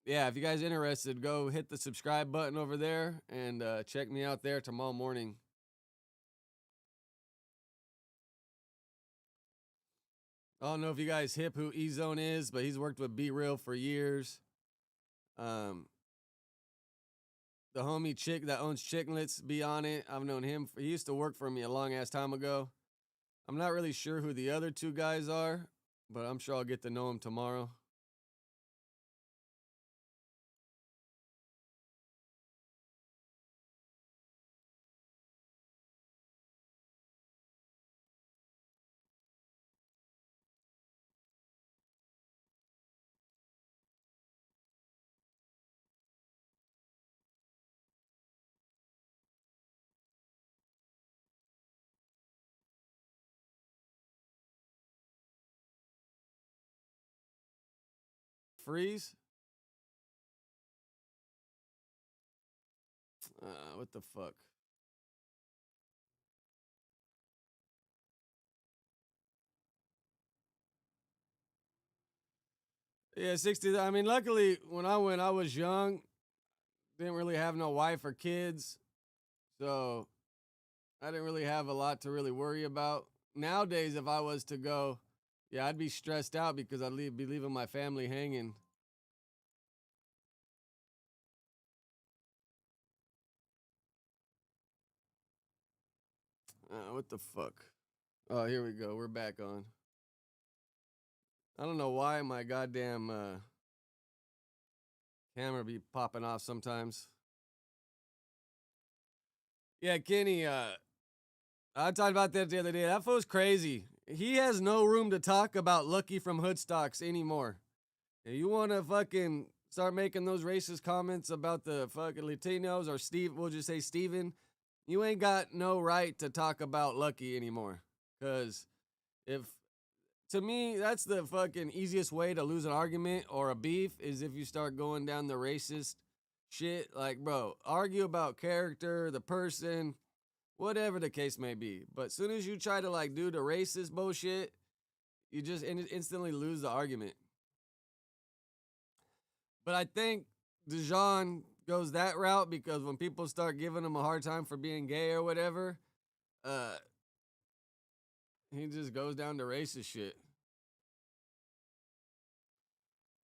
yeah, if you guys are interested, go hit the subscribe button over there and check me out there tomorrow morning. I don't know if you guys hip who E-Zone is, but he's worked with Be Real for years. The homie chick that owns Chicklets be on it. I've known him. He used to work for me a long ass time ago. I'm not really sure who the other two guys are, but I'm sure I'll get to know them tomorrow. Freeze? What the fuck? Yeah, 60. I mean, luckily, when I went, I was young. Didn't really have no wife or kids. So I didn't really have a lot to really worry about. Nowadays, if I was to go, yeah, I'd be stressed out because I'd be leaving my family hanging. What the fuck? Oh, here we go. We're back on. I don't know why my goddamn camera be popping off sometimes. Yeah, Kenny, I talked about that the other day. That fool's crazy. He has no room to talk about Lucky from Hoodstocks anymore. If you want to fucking start making those racist comments about the fucking Latinos or Steve, we'll just say Steven, you ain't got no right to talk about Lucky anymore. Because to me, that's the fucking easiest way to lose an argument or a beef is if you start going down the racist shit. Like, bro, argue about character, the person, whatever the case may be. But as soon as you try to like do the racist bullshit, you just instantly lose the argument. But I think Dijon goes that route because when people start giving him a hard time for being gay or whatever, he just goes down to racist shit.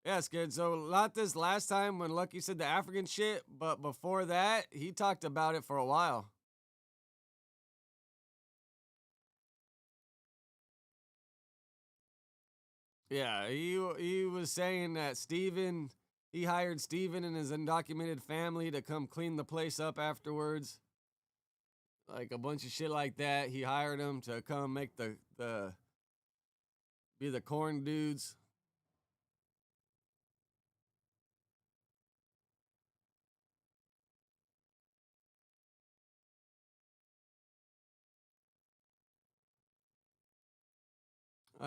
Yeah, it's good. So not this last time when Lucky said the African shit, but before that, he talked about it for a while. Yeah, he was saying that he hired Steven and his undocumented family to come clean the place up afterwards. Like a bunch of shit like that. He hired them to come make be the corn dudes.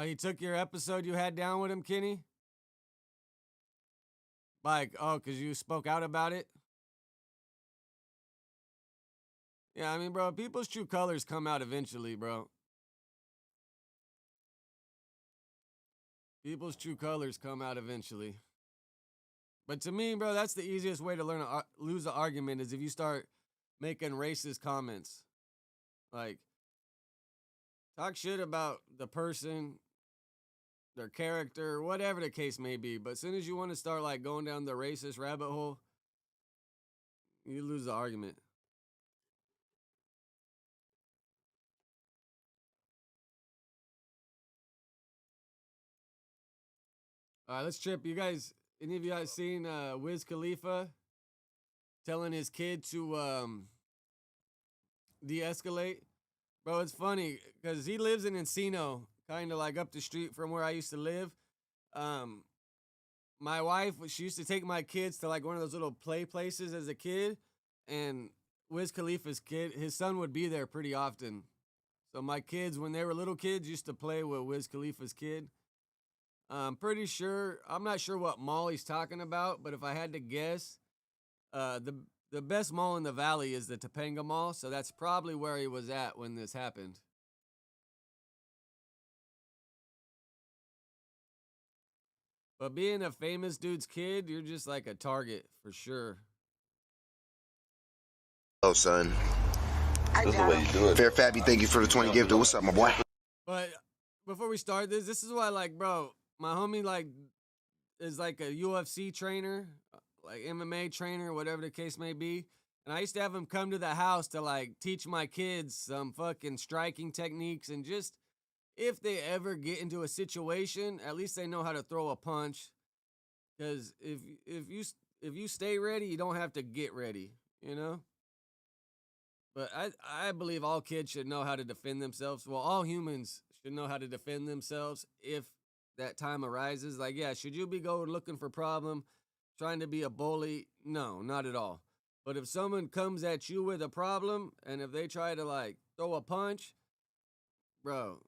He took your episode you had down with him, Kenny? Like, because you spoke out about it? Yeah, I mean, bro, people's true colors come out eventually, bro. People's true colors come out eventually. But to me, bro, that's the easiest way to lose an argument is if you start making racist comments. Like, talk shit about the person, their character, whatever the case may be. But as soon as you want to start like going down the racist rabbit hole, you lose the argument. All right, let's trip. Any of you guys seen Wiz Khalifa telling his kid to de-escalate? Bro, it's funny because he lives in Encino, kind of like up the street from where I used to live. My wife, she used to take my kids to like one of those little play places as a kid, and Wiz Khalifa's kid, his son would be there pretty often. So my kids, when they were little kids, used to play with Wiz Khalifa's kid. I'm not sure what mall he's talking about, but if I had to guess, the best mall in the valley is the Topanga Mall, so that's probably where he was at when this happened. But being a famous dude's kid, you're just like a target for sure. Oh, son. This is the way you do it. Fair Fabby, thank you for the 20 gift. What's up, my boy? But before we start this is why, like, bro, my homie, like, is like a UFC trainer, like MMA trainer, whatever the case may be. And I used to have him come to the house to, like, teach my kids some fucking striking techniques. And just, if they ever get into a situation, at least they know how to throw a punch. Because if you stay ready, you don't have to get ready, you know? But I believe all kids should know how to defend themselves. Well, all humans should know how to defend themselves if that time arises. Like, yeah, should you be going looking for problem, trying to be a bully? No, not at all. But if someone comes at you with a problem, and if they try to, like, throw a punch, bro,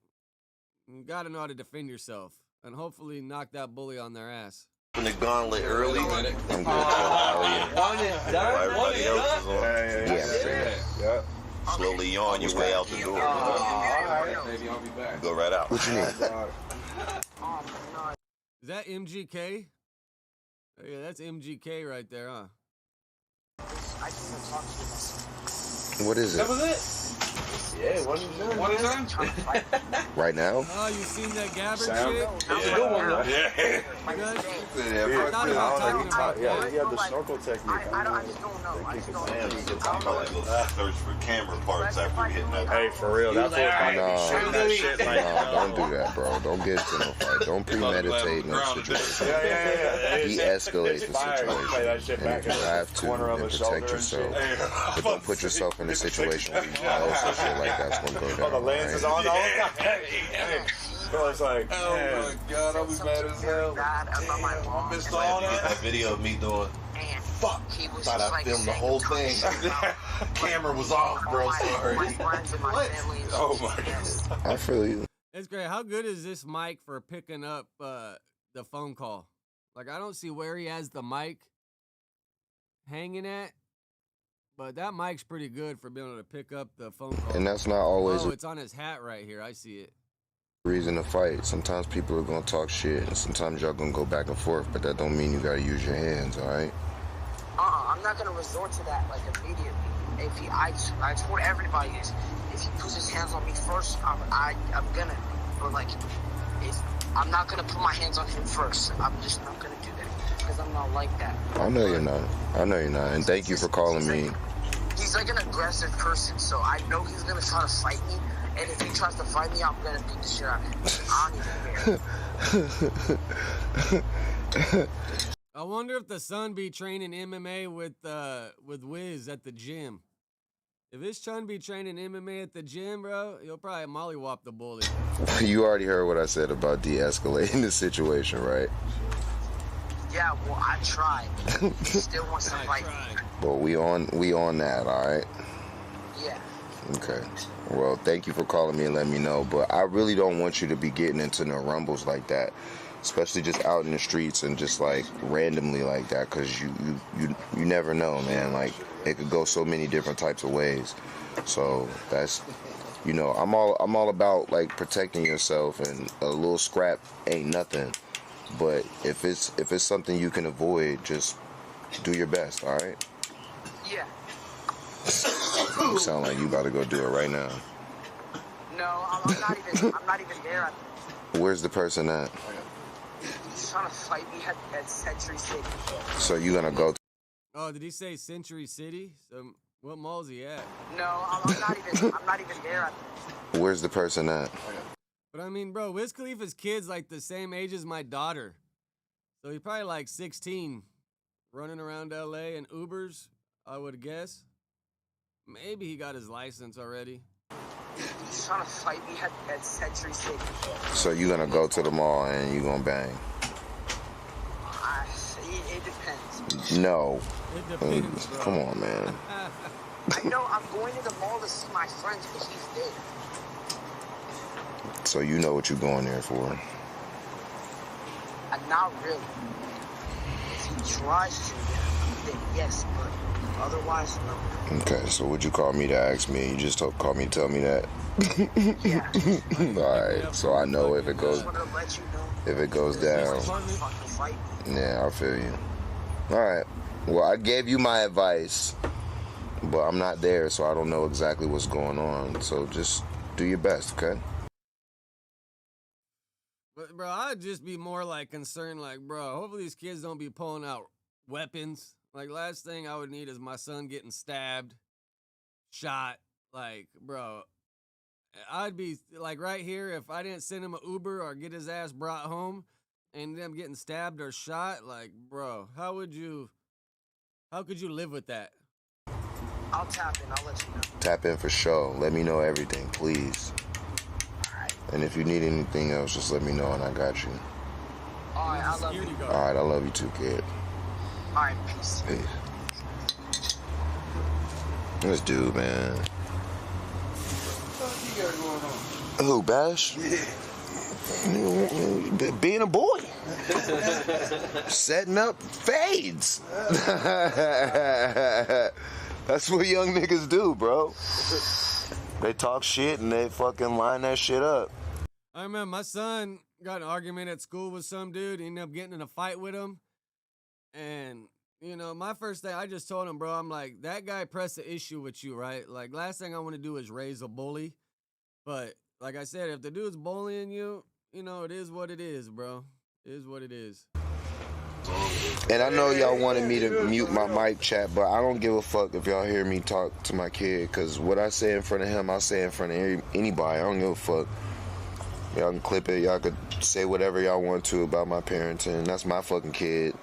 you gotta know how to defend yourself. And hopefully knock that bully on their ass. In the gauntlet early. I'm good. One is done. Everybody else is on. Yeah. Slowly yawn your way out the door. All right, baby, I'll be back. Go right out. What you need? Is that MGK? Oh, yeah, that's MGK right there, huh? What is it? That was it. Yeah, one time. Right now? Oh, you seen that Gabbard Sound? shit? Yeah. Good one, though. Yeah. I thought about talking about Yeah, that. he had the snorkel technique. I just don't know. I just don't Somebody search for camera parts after hitting that. Hey, for real, that's what No, that shit. don't do that, bro. Don't get into no fight. Don't premeditate no situation. Yeah. De-escalate the situation. And if you have to, then protect yourself. But don't put yourself in a situation where you also feel like that's going to go down. Oh, the lens is on. Bro, it's like, oh my God, I'll be mad as hell. I missed all that video of me doing. Fuck. Thought I filmed the whole thing. Camera was off, bro. Sorry. What? Oh my God. I feel you. It's great. How good is this mic for picking up the phone call? Like, I don't see where he has the mic hanging at, but that mic's pretty good for being able to pick up the phone call. And that's not always it's on his hat right here. I see it. Reason to fight. Sometimes people are gonna talk shit, and sometimes y'all gonna go back and forth, but that don't mean you gotta use your hands, all right? I'm not gonna resort to that like immediately. I told everybody if he puts his hands on me first, I'm gonna. But like, I'm not gonna put my hands on him first. I'm just not gonna do that because I'm not like that. I know you're not. And thank you for calling me. He's like an aggressive person, so I know he's gonna try to fight me. And if he tries to fight me, I'm gonna beat the shit out of him. I don't even care. I wonder if the son be training MMA with Wiz at the gym. If his son be training MMA at the gym, bro, he'll probably mollywop the bully. You already heard what I said about de-escalating the situation, right? Yeah, well, I tried. He still wants to fight me. But we on that, all right? Yeah. Okay. Well, thank you for calling me and letting me know, but I really don't want you to be getting into no rumbles like that, especially just out in the streets and just like randomly like that, because you never know, man. Like, it could go so many different types of ways. So that's, you know, I'm all about like protecting yourself, and a little scrap ain't nothing. But if it's something you can avoid, just do your best, all right? Yeah. You sound like you about to go do it right now. No, I'm not even there. Where's the person at? He's trying to fight me at Century City. So you gonna go? Oh, did he say Century City? What mall's he at? No, I'm not even there. Where's the person at? But I mean, bro, Wiz Khalifa's kid's like the same age as my daughter. So he's probably like 16, running around LA in Ubers, I would guess. Maybe he got his license already. He's trying to fight me at Century City. So you gonna go to the mall and you gonna bang? It depends. No. It depends, bro. Come on, man. I'm going to the mall to see my friends, but he's there. So you know what you're going there for? Not really. If he tries to, then yes, but otherwise, no. Okay, so would you call me to ask me? You just call me to tell me that? Yeah. All right, so I know if it goes down. Yeah, I feel you. All right. Well, I gave you my advice, but I'm not there, so I don't know exactly what's going on. So just do your best, okay? But bro, I'd just be more like concerned, like, bro, hopefully these kids don't be pulling out weapons. Like, last thing I would need is my son getting stabbed, shot. Like, bro, I'd be like right here if I didn't send him an Uber or get his ass brought home and them getting stabbed or shot. Like, bro, how could you live with that? I'll tap in. I'll let you know. Tap in for sure. Let me know everything, please. And if you need anything else, just let me know and I got you. All right, I love you. All right, I love you too, kid. All right, peace. Peace. This dude, man. What you got going on? Who, Bash? Yeah. Being a boy. Setting up fades. That's what young niggas do, bro. They talk shit and they fucking line that shit up. I remember my son got in an argument at school with some dude. He ended up getting in a fight with him. And, you know, my first thing, I just told him, bro, I'm like, that guy pressed the issue with you, right? Like, last thing I want to do is raise a bully. But, like I said, if the dude's bullying you, you know, it is what it is, bro. It is what it is. And I know y'all wanted me to mute my mic chat, but I don't give a fuck if y'all hear me talk to my kid, because what I say in front of him, I say in front of anybody. I don't give a fuck. Y'all can clip it. Y'all could say whatever y'all want to about my parenting. That's my fucking kid.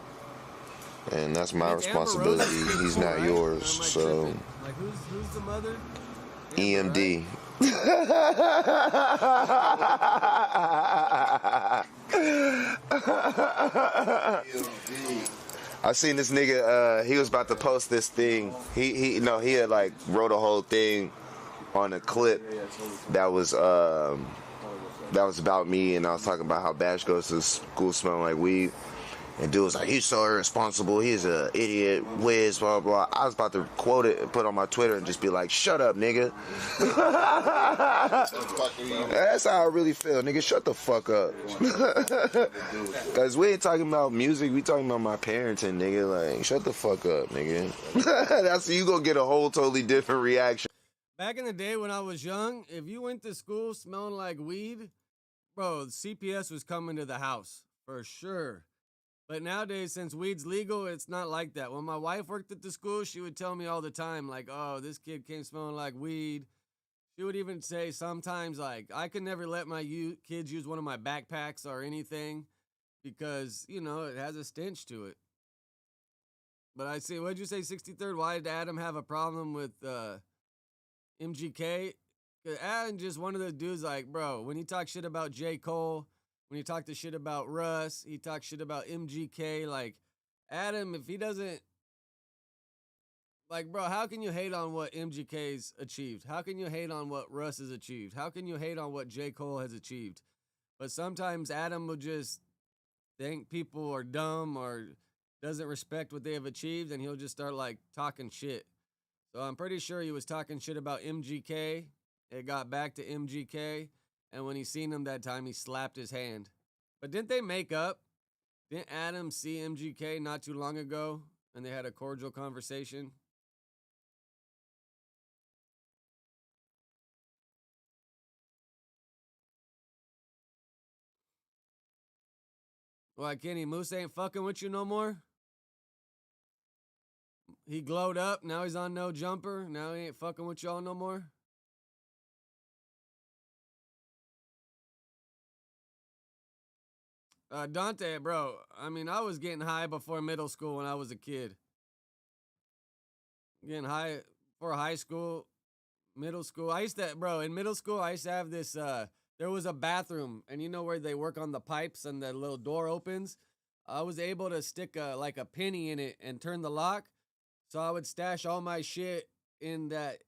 And that's my responsibility. He's not yours. So, like, who's the mother? EMD. I seen this nigga, he was about to post this thing. He had like wrote a whole thing on a clip that was about me, and I was talking about how Bash goes to school smelling like weed. And dude was like, he's so irresponsible, he's an idiot, whiz, blah, blah. I was about to quote it and put it on my Twitter and just be like, shut up, nigga. That's how I really feel, nigga. Shut the fuck up. Because we ain't talking about music, we talking about my parenting, nigga. Like, shut the fuck up, nigga. That's you gonna get a whole totally different reaction. Back in the day when I was young, if you went to school smelling like weed, bro, CPS was coming to the house, for sure. But nowadays, since weed's legal, it's not like that. When my wife worked at the school, she would tell me all the time, like, oh, this kid came smelling like weed. She would even say sometimes, like, I could never let my kids use one of my backpacks or anything because, you know, it has a stench to it. But I see, what'd you say, 63rd? Why did Adam have a problem with MGK? Because Adam just one of those dudes, like, bro, when he talks shit about J. Cole, when he talked the shit about Russ, he talks shit about MGK. Like, Adam, if he doesn't, like, bro, how can you hate on what MGK's achieved? How can you hate on what Russ has achieved? How can you hate on what J. Cole has achieved? But sometimes Adam will just think people are dumb or doesn't respect what they have achieved, and he'll just start, like, talking shit. So I'm pretty sure he was talking shit about MGK. It got back to MGK. And when he seen him that time, he slapped his hand. But didn't they make up? Didn't Adam see MGK not too long ago? And they had a cordial conversation? Why, Kenny Moose ain't fucking with you no more? He glowed up. Now he's on no jumper. Now he ain't fucking with y'all no more? Dante, bro, I mean, I was getting high before middle school when I was a kid. Getting high for high school, Middle school. In middle school, I used to have this, there was a bathroom, and you know where they work on the pipes and the little door opens? I was able to stick like a penny in it and turn the lock. So I would stash all my shit in that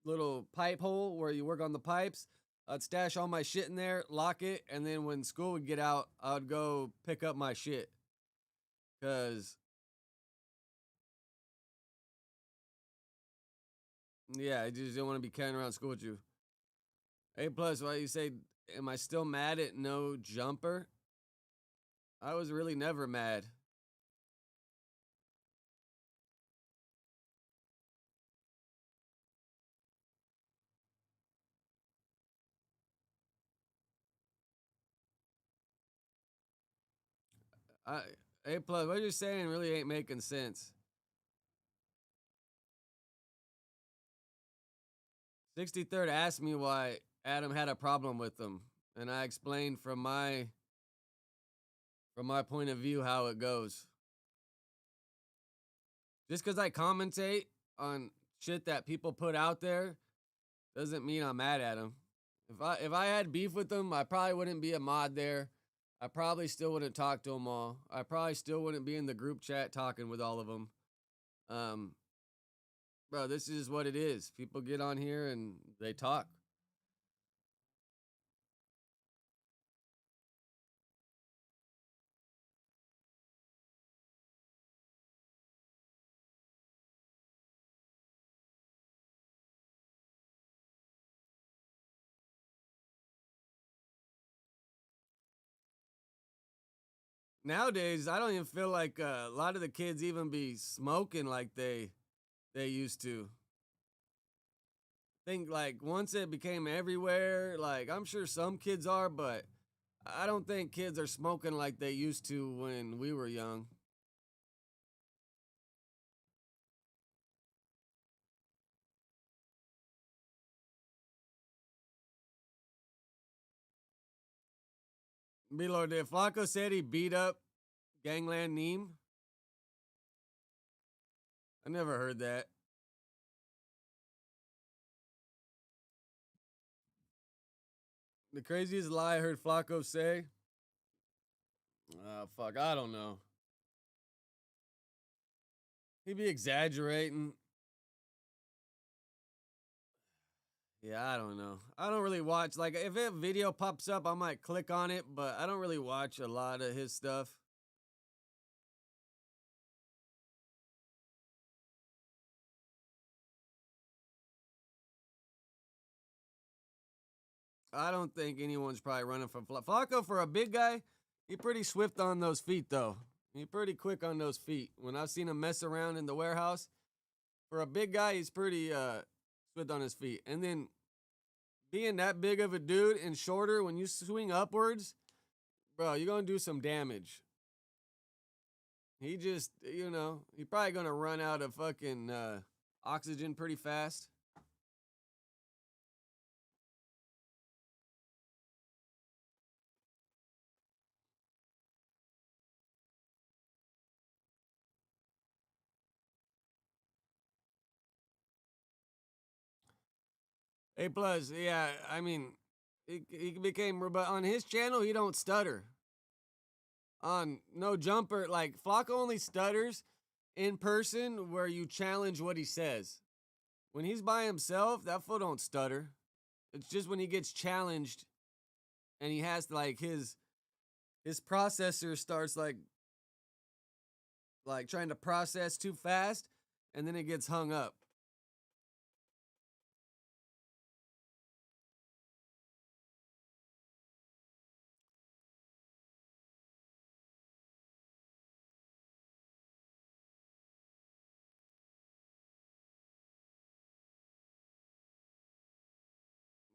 little pipe hole where you work on the pipes. I'd stash all my shit in there, lock it, and then when school would get out, I would go pick up my shit. Cause yeah, I just didn't want to be carrying around school with you. A plus, why you say, am I still mad at no jumper? I was really never mad. A plus, what you're saying really ain't making sense. 63rd asked me why Adam had a problem with them, and I explained from my point of view how it goes. Just because I commentate on shit that people put out there doesn't mean I'm mad at him. If I had beef with them, I probably wouldn't be a mod there. I probably still wouldn't talk to them all. I probably still wouldn't be in the group chat talking with all of them. Bro, this is what it is. People get on here and they talk. Nowadays, I don't even feel like a lot of the kids even be smoking like they used to. I think like once it became everywhere, like I'm sure some kids are, but I don't think kids are smoking like they used to when we were young. B-Lord, did Flacco said he beat up Gangland Neem? I never heard that. The craziest lie I heard Flacco say? Fuck, I don't know. He be exaggerating. Yeah, I don't know. I don't really watch. Like, if a video pops up, I might click on it, but I don't really watch a lot of his stuff. I don't think anyone's probably running from Flacco. For a big guy, he pretty swift on those feet, though. He pretty quick on those feet. When I've seen him mess around in the warehouse, for a big guy, he's pretty swift on his feet. And then being that big of a dude and shorter, when you swing upwards, bro, you're going to do some damage. He just, he probably going to run out of fucking oxygen pretty fast. A plus, yeah. I mean, he became, but on his channel, he don't stutter. On No Jumper, like Flacco only stutters in person where you challenge what he says. When he's by himself, that fool don't stutter. It's just when he gets challenged and he has like his processor starts like trying to process too fast, and then it gets hung up.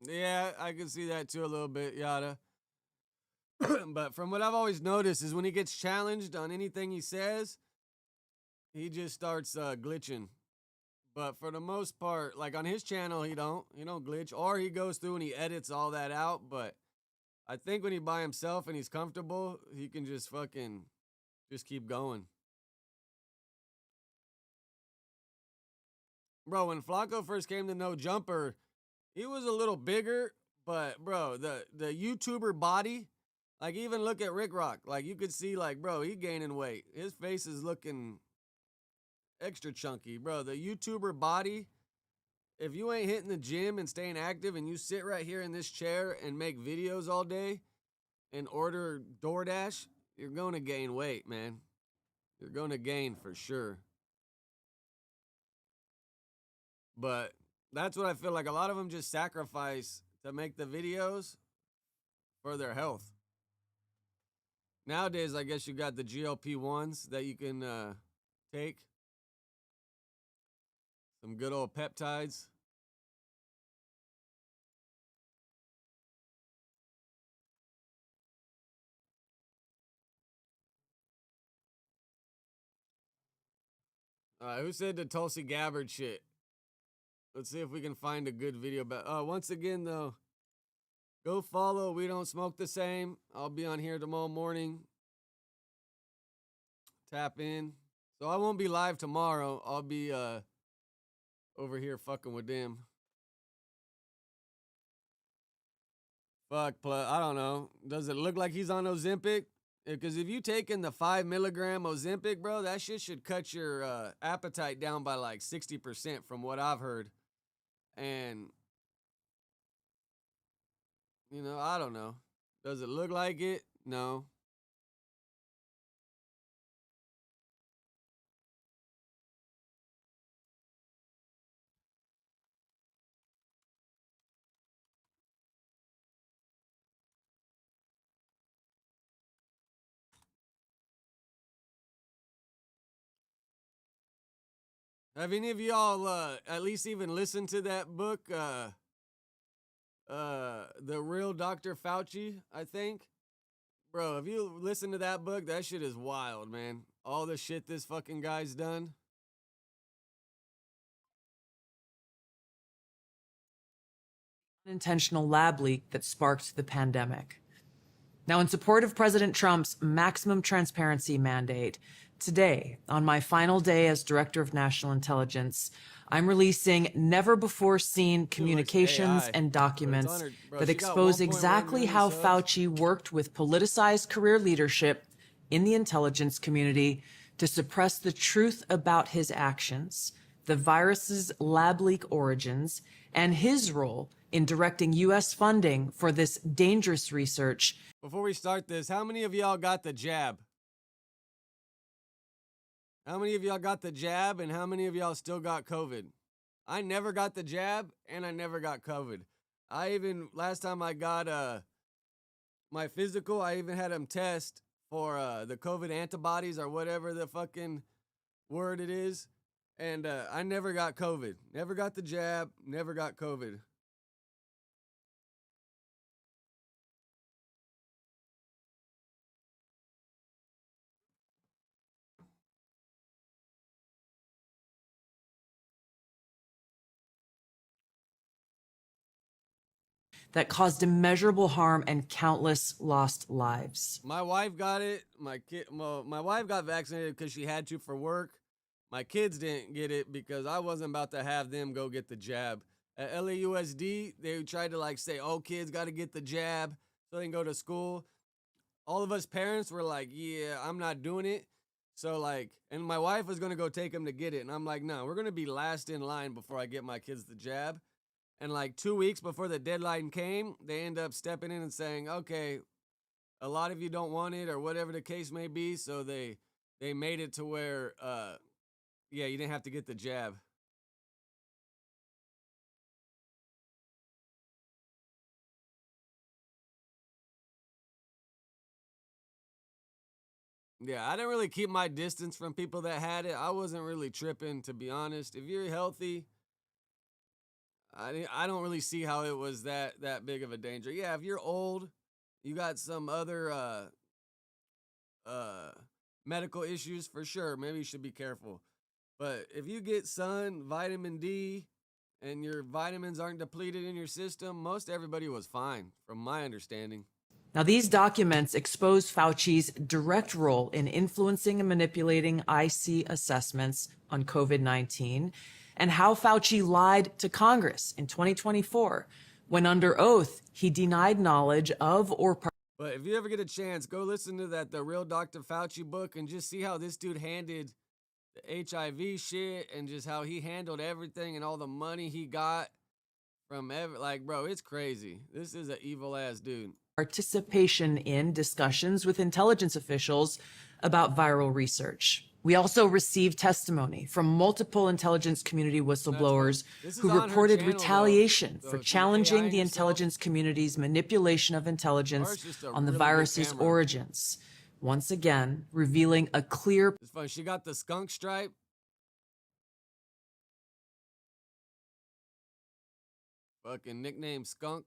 Yeah, I can see that too a little bit, Yada. But from what I've always noticed is when he gets challenged on anything he says, he just starts glitching. But for the most part, like on his channel, he don't glitch, or he goes through and he edits all that out. But I think when he's by himself and he's comfortable, he can just fucking just keep going. Bro, when Flacco first came to No Jumper, He was a little bigger, but bro, the YouTuber body, like even look at Rick Rock. Like you could see, like, bro, he gaining weight. His face is looking extra chunky, bro. The YouTuber body, if you ain't hitting the gym and staying active and you sit right here in this chair and make videos all day and order DoorDash, you're going to gain weight, man. You're going to gain for sure. But that's what I feel like. A lot of them just sacrifice to make the videos for their health. Nowadays, I guess you got the GLP-1s that you can take. Some good old peptides. Who said the Tulsi Gabbard shit? Let's see if we can find a good video about. Once again, though, go follow We Don't Smoke the Same. I'll be on here tomorrow morning. Tap in. So I won't be live tomorrow. I'll be over here fucking with them. Fuck, I don't know. Does it look like he's on Ozempic? Because if you taking the 5 milligram Ozempic, bro, that shit should cut your appetite down by like 60% from what I've heard. And, you know, I don't know. Does it look like it? No. Have any of y'all at least even listened to that book, The Real Dr. Fauci, I think? Bro, if you listen to that book, that shit is wild, man. All the shit this fucking guy's done. Unintentional lab leak that sparked the pandemic. Now, in support of President Trump's maximum transparency mandate, today, on my final day as Director of National Intelligence, I'm releasing never-before-seen communications and documents that expose exactly how Fauci worked with politicized career leadership in the intelligence community to suppress the truth about his actions, the virus's lab leak origins, and his role in directing U.S. funding for this dangerous research. Before we start this, how many of y'all got the jab? How many of y'all got the jab and how many of y'all still got COVID? I never got the jab and I never got COVID. Last time I got my physical, I even had them test for the COVID antibodies or whatever the fucking word it is. And I never got COVID. Never got the jab, never got COVID. That caused immeasurable harm and countless lost lives. My wife got it. My wife got vaccinated because she had to for work. My kids didn't get it because I wasn't about to have them go get the jab. At LAUSD, they tried to say, oh, kids got to get the jab so they can go to school. All of us parents were like, yeah, I'm not doing it. So and my wife was going to go take them to get it. And I'm like, no, we're going to be last in line before I get my kids the jab. And 2 weeks before the deadline came, they end up stepping in and saying, okay, a lot of you don't want it or whatever the case may be. So they made it to where, you didn't have to get the jab. Yeah, I didn't really keep my distance from people that had it. I wasn't really tripping, to be honest. If you're healthy, I don't really see how it was that big of a danger. Yeah, if you're old, you got some other medical issues, for sure, maybe you should be careful. But if you get sun, vitamin D, and your vitamins aren't depleted in your system, most everybody was fine, from my understanding. Now, these documents expose Fauci's direct role in influencing and manipulating IC assessments on COVID-19, and how Fauci lied to Congress in 2024 when under oath he denied knowledge of or But if you ever get a chance, go listen to the Real Dr. Fauci book and just see how this dude handled the HIV shit and just how he handled everything and all the money he got from bro, it's crazy. This is an evil ass dude. participation in discussions with intelligence officials about viral research. We also received testimony from multiple intelligence community whistleblowers who reported retaliation for challenging the intelligence community's manipulation of intelligence on the virus's origins. Once again, revealing a clear. It's funny. She got the skunk stripe. Fucking nickname Skunk.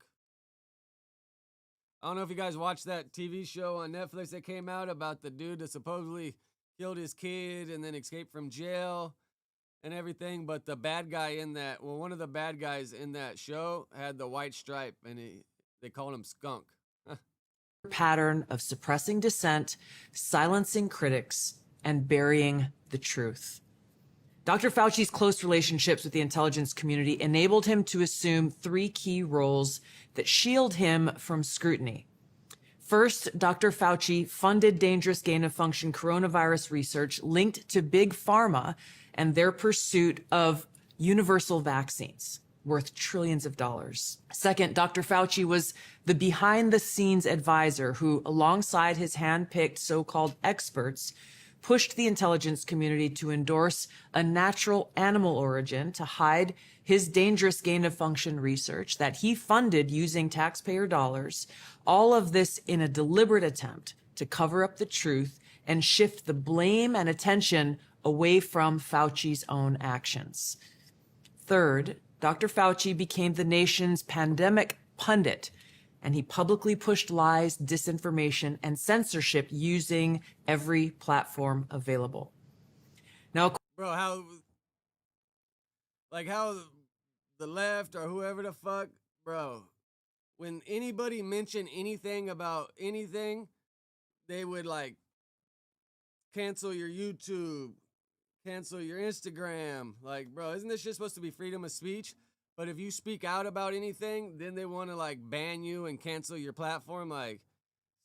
I don't know if you guys watched that TV show on Netflix that came out about the dude that supposedly killed his kid and then escaped from jail and everything. But the bad guy in that, well, one of the bad guys in that show had the white stripe and they called him Skunk. Pattern of suppressing dissent, silencing critics, and burying the truth. Dr. Fauci's close relationships with the intelligence community enabled him to assume three key roles that shield him from scrutiny. First, Dr. Fauci funded dangerous gain-of-function coronavirus research linked to Big Pharma and their pursuit of universal vaccines worth trillions of dollars. Second, Dr. Fauci was the behind-the-scenes advisor who, alongside his hand-picked so-called experts, pushed the intelligence community to endorse a natural animal origin to hide his dangerous gain-of-function research that he funded using taxpayer dollars, all of this in a deliberate attempt to cover up the truth and shift the blame and attention away from Fauci's own actions. Third, Dr. Fauci became the nation's pandemic pundit, and he publicly pushed lies, disinformation, and censorship using every platform available. Now, bro, how the left or whoever the fuck, bro, when anybody mentioned anything about anything, they would cancel your YouTube, cancel your Instagram. Like, bro, isn't this just supposed to be freedom of speech? But if you speak out about anything, then they want to ban you and cancel your platform.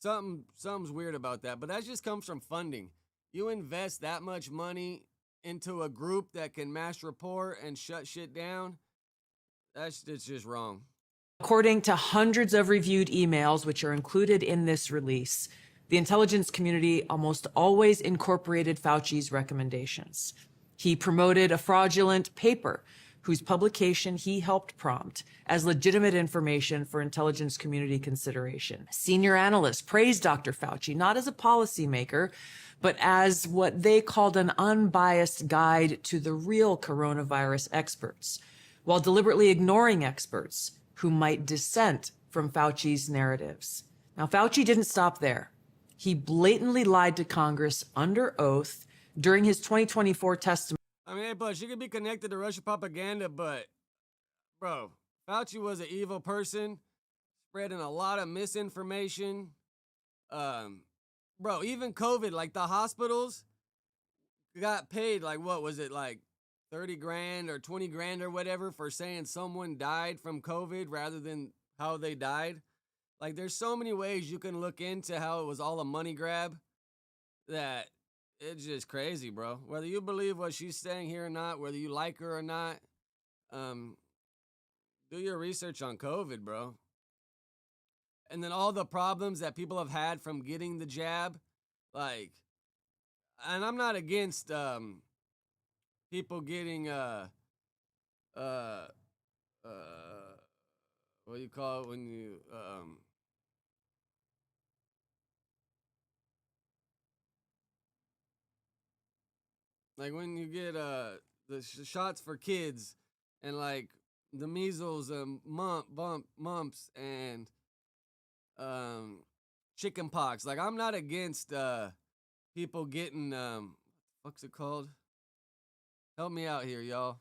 Something's weird about that. But that just comes from funding. You invest that much money into a group that can mass report and shut shit down. It's just wrong. according to hundreds of reviewed emails, which are included in this release, the intelligence community almost always incorporated Fauci's recommendations. He promoted a fraudulent paper whose publication he helped prompt as legitimate information for intelligence community consideration. Senior analysts praised Dr. Fauci not as a policymaker, but as what they called an unbiased guide to the real coronavirus experts, while deliberately ignoring experts who might dissent from Fauci's narratives. Now, Fauci didn't stop there. He blatantly lied to Congress under oath during his 2024 testimony. I mean, hey, but she could be connected to Russian propaganda, but, bro, Fauci was an evil person, spreading a lot of misinformation. Bro, even COVID, the hospitals got paid, what was it, 30 grand or 20 grand or whatever for saying someone died from COVID rather than how they died. There's so many ways you can look into how it was all a money grab that it's just crazy, bro. Whether you believe what she's saying here or not, whether you like her or not, do your research on COVID, bro. And then all the problems that people have had from getting the jab, and I'm not against people getting what do you call it when you when you get the shots for kids and the measles and mumps and chicken pox. I'm not against people getting what's it called? Help me out here, y'all.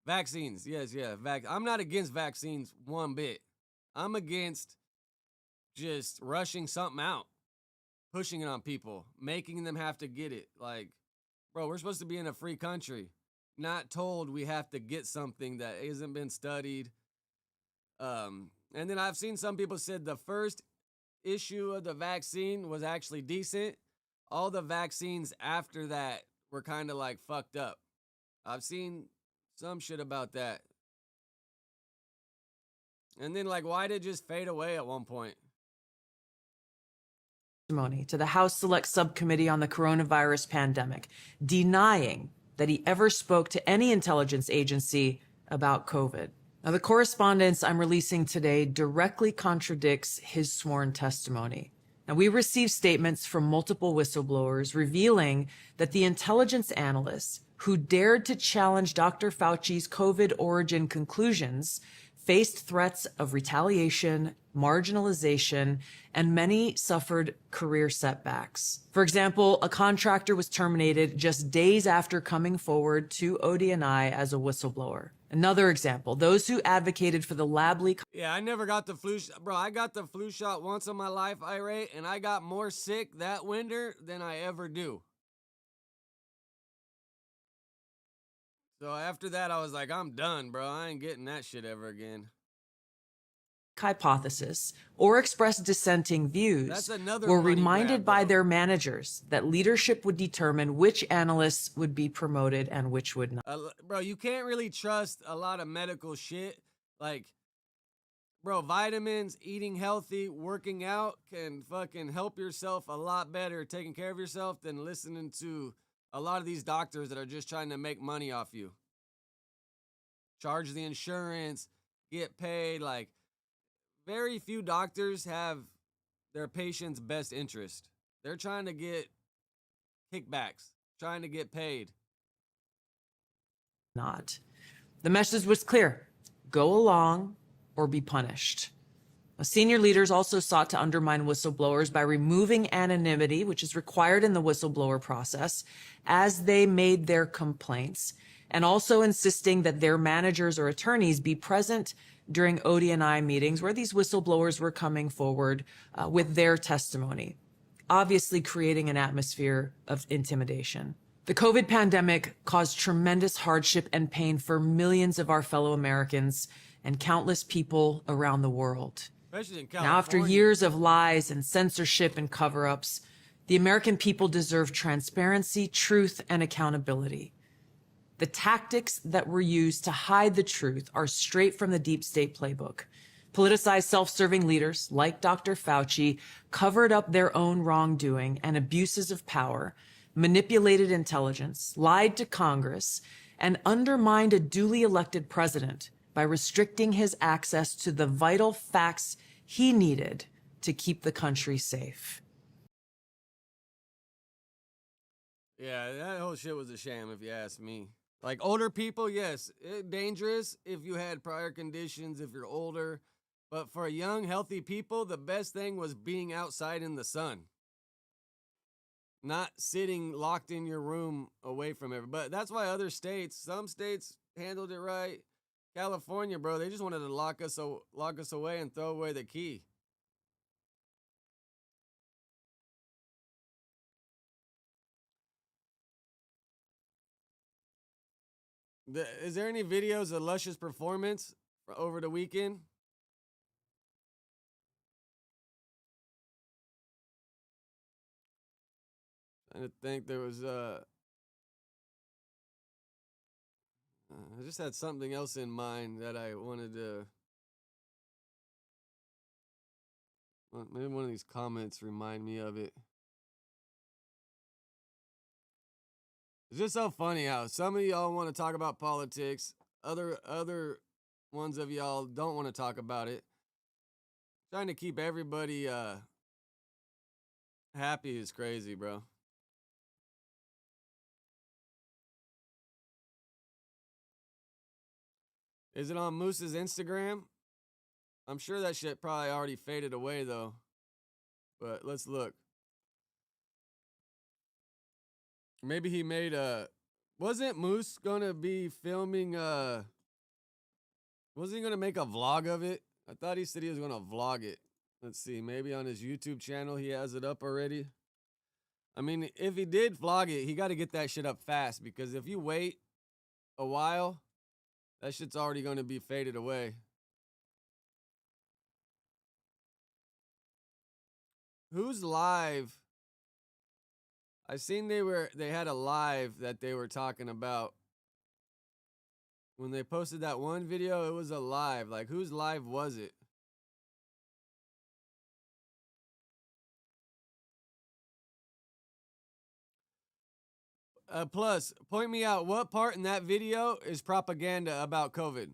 Vaccines. Yes, yeah. I'm not against vaccines one bit. I'm against just rushing something out, pushing it on people, making them have to get it. bro, we're supposed to be in a free country, not told we have to get something that hasn't been studied. And then I've seen some people said the first issue of the vaccine was actually decent. All the vaccines after that were kind of like fucked up. I've seen some shit about that. And then, like, why did it just fade away at one point? Testimony to the House Select Subcommittee on the Coronavirus Pandemic, denying that he ever spoke to any intelligence agency about COVID. Now, the correspondence I'm releasing today directly contradicts his sworn testimony. Now, we received statements from multiple whistleblowers revealing that the intelligence analysts who dared to challenge Dr. Fauci's COVID origin conclusions faced threats of retaliation, marginalization, and many suffered career setbacks. For example, a contractor was terminated just days after coming forward to ODNI as a whistleblower. Another example, those who advocated for the lab leak. Yeah, I never got the flu shot. Bro, I got the flu shot once in my life, Irate, and I got more sick that winter than I ever do. So after that, I was like, I'm done, bro. I ain't getting that shit ever again. Hypothesis or expressed dissenting views were reminded by their managers that leadership would determine which analysts would be promoted and which would not. Bro, you can't really trust a lot of medical shit. Like, bro, vitamins, eating healthy, working out can fucking help yourself a lot better taking care of yourself than listening to a lot of these doctors that are just trying to make money off you. Charge the insurance, get paid. Like, very few doctors have their patient's best interest. They're trying to get kickbacks, trying to get paid. Not. The message was clear: go along or be punished. Senior leaders also sought to undermine whistleblowers by removing anonymity, which is required in the whistleblower process, as they made their complaints, and also insisting that their managers or attorneys be present during ODNI meetings where these whistleblowers were coming forward with their testimony, obviously creating an atmosphere of intimidation. The COVID pandemic caused tremendous hardship and pain for millions of our fellow Americans and countless people around the world. Especially in California. Now, after years of lies and censorship and cover-ups, the American people deserve transparency, truth, and accountability. The tactics that were used to hide the truth are straight from the deep state playbook. Politicized, self-serving leaders like Dr. Fauci covered up their own wrongdoing and abuses of power, manipulated intelligence, lied to Congress, and undermined a duly elected president by restricting his access to the vital facts he needed to keep the country safe. Yeah, that whole shit was a sham, if you ask me. Like, older people, yes, dangerous if you had prior conditions, if you're older. But for young, healthy people, the best thing was being outside in the sun. Not sitting locked in your room away from everybody. But that's why other states, some states handled it right. California, bro, they just wanted to lock us away and throw away the key. Is there any videos of Lush's performance over the weekend? I think there was I just had something else in mind that I wanted to. Maybe one of these comments remind me of it. It's just so funny how some of y'all want to talk about politics, other ones of y'all don't want to talk about it. Trying to keep everybody happy is crazy, bro. Is it on Moose's Instagram? I'm sure that shit probably already faded away though. But let's look. Maybe he made wasn't Moose gonna be filming wasn't he gonna make a vlog of it? I thought he said he was gonna vlog it. Let's see, maybe on his YouTube channel he has it up already. I mean, if he did vlog it, he got to get that shit up fast because if you wait a while, that shit's already going to be faded away. Who's live? I seen they had a live that they were talking about. When they posted that one video, it was a live. Like, whose live was it? Plus, point me out what part in that video is propaganda about COVID.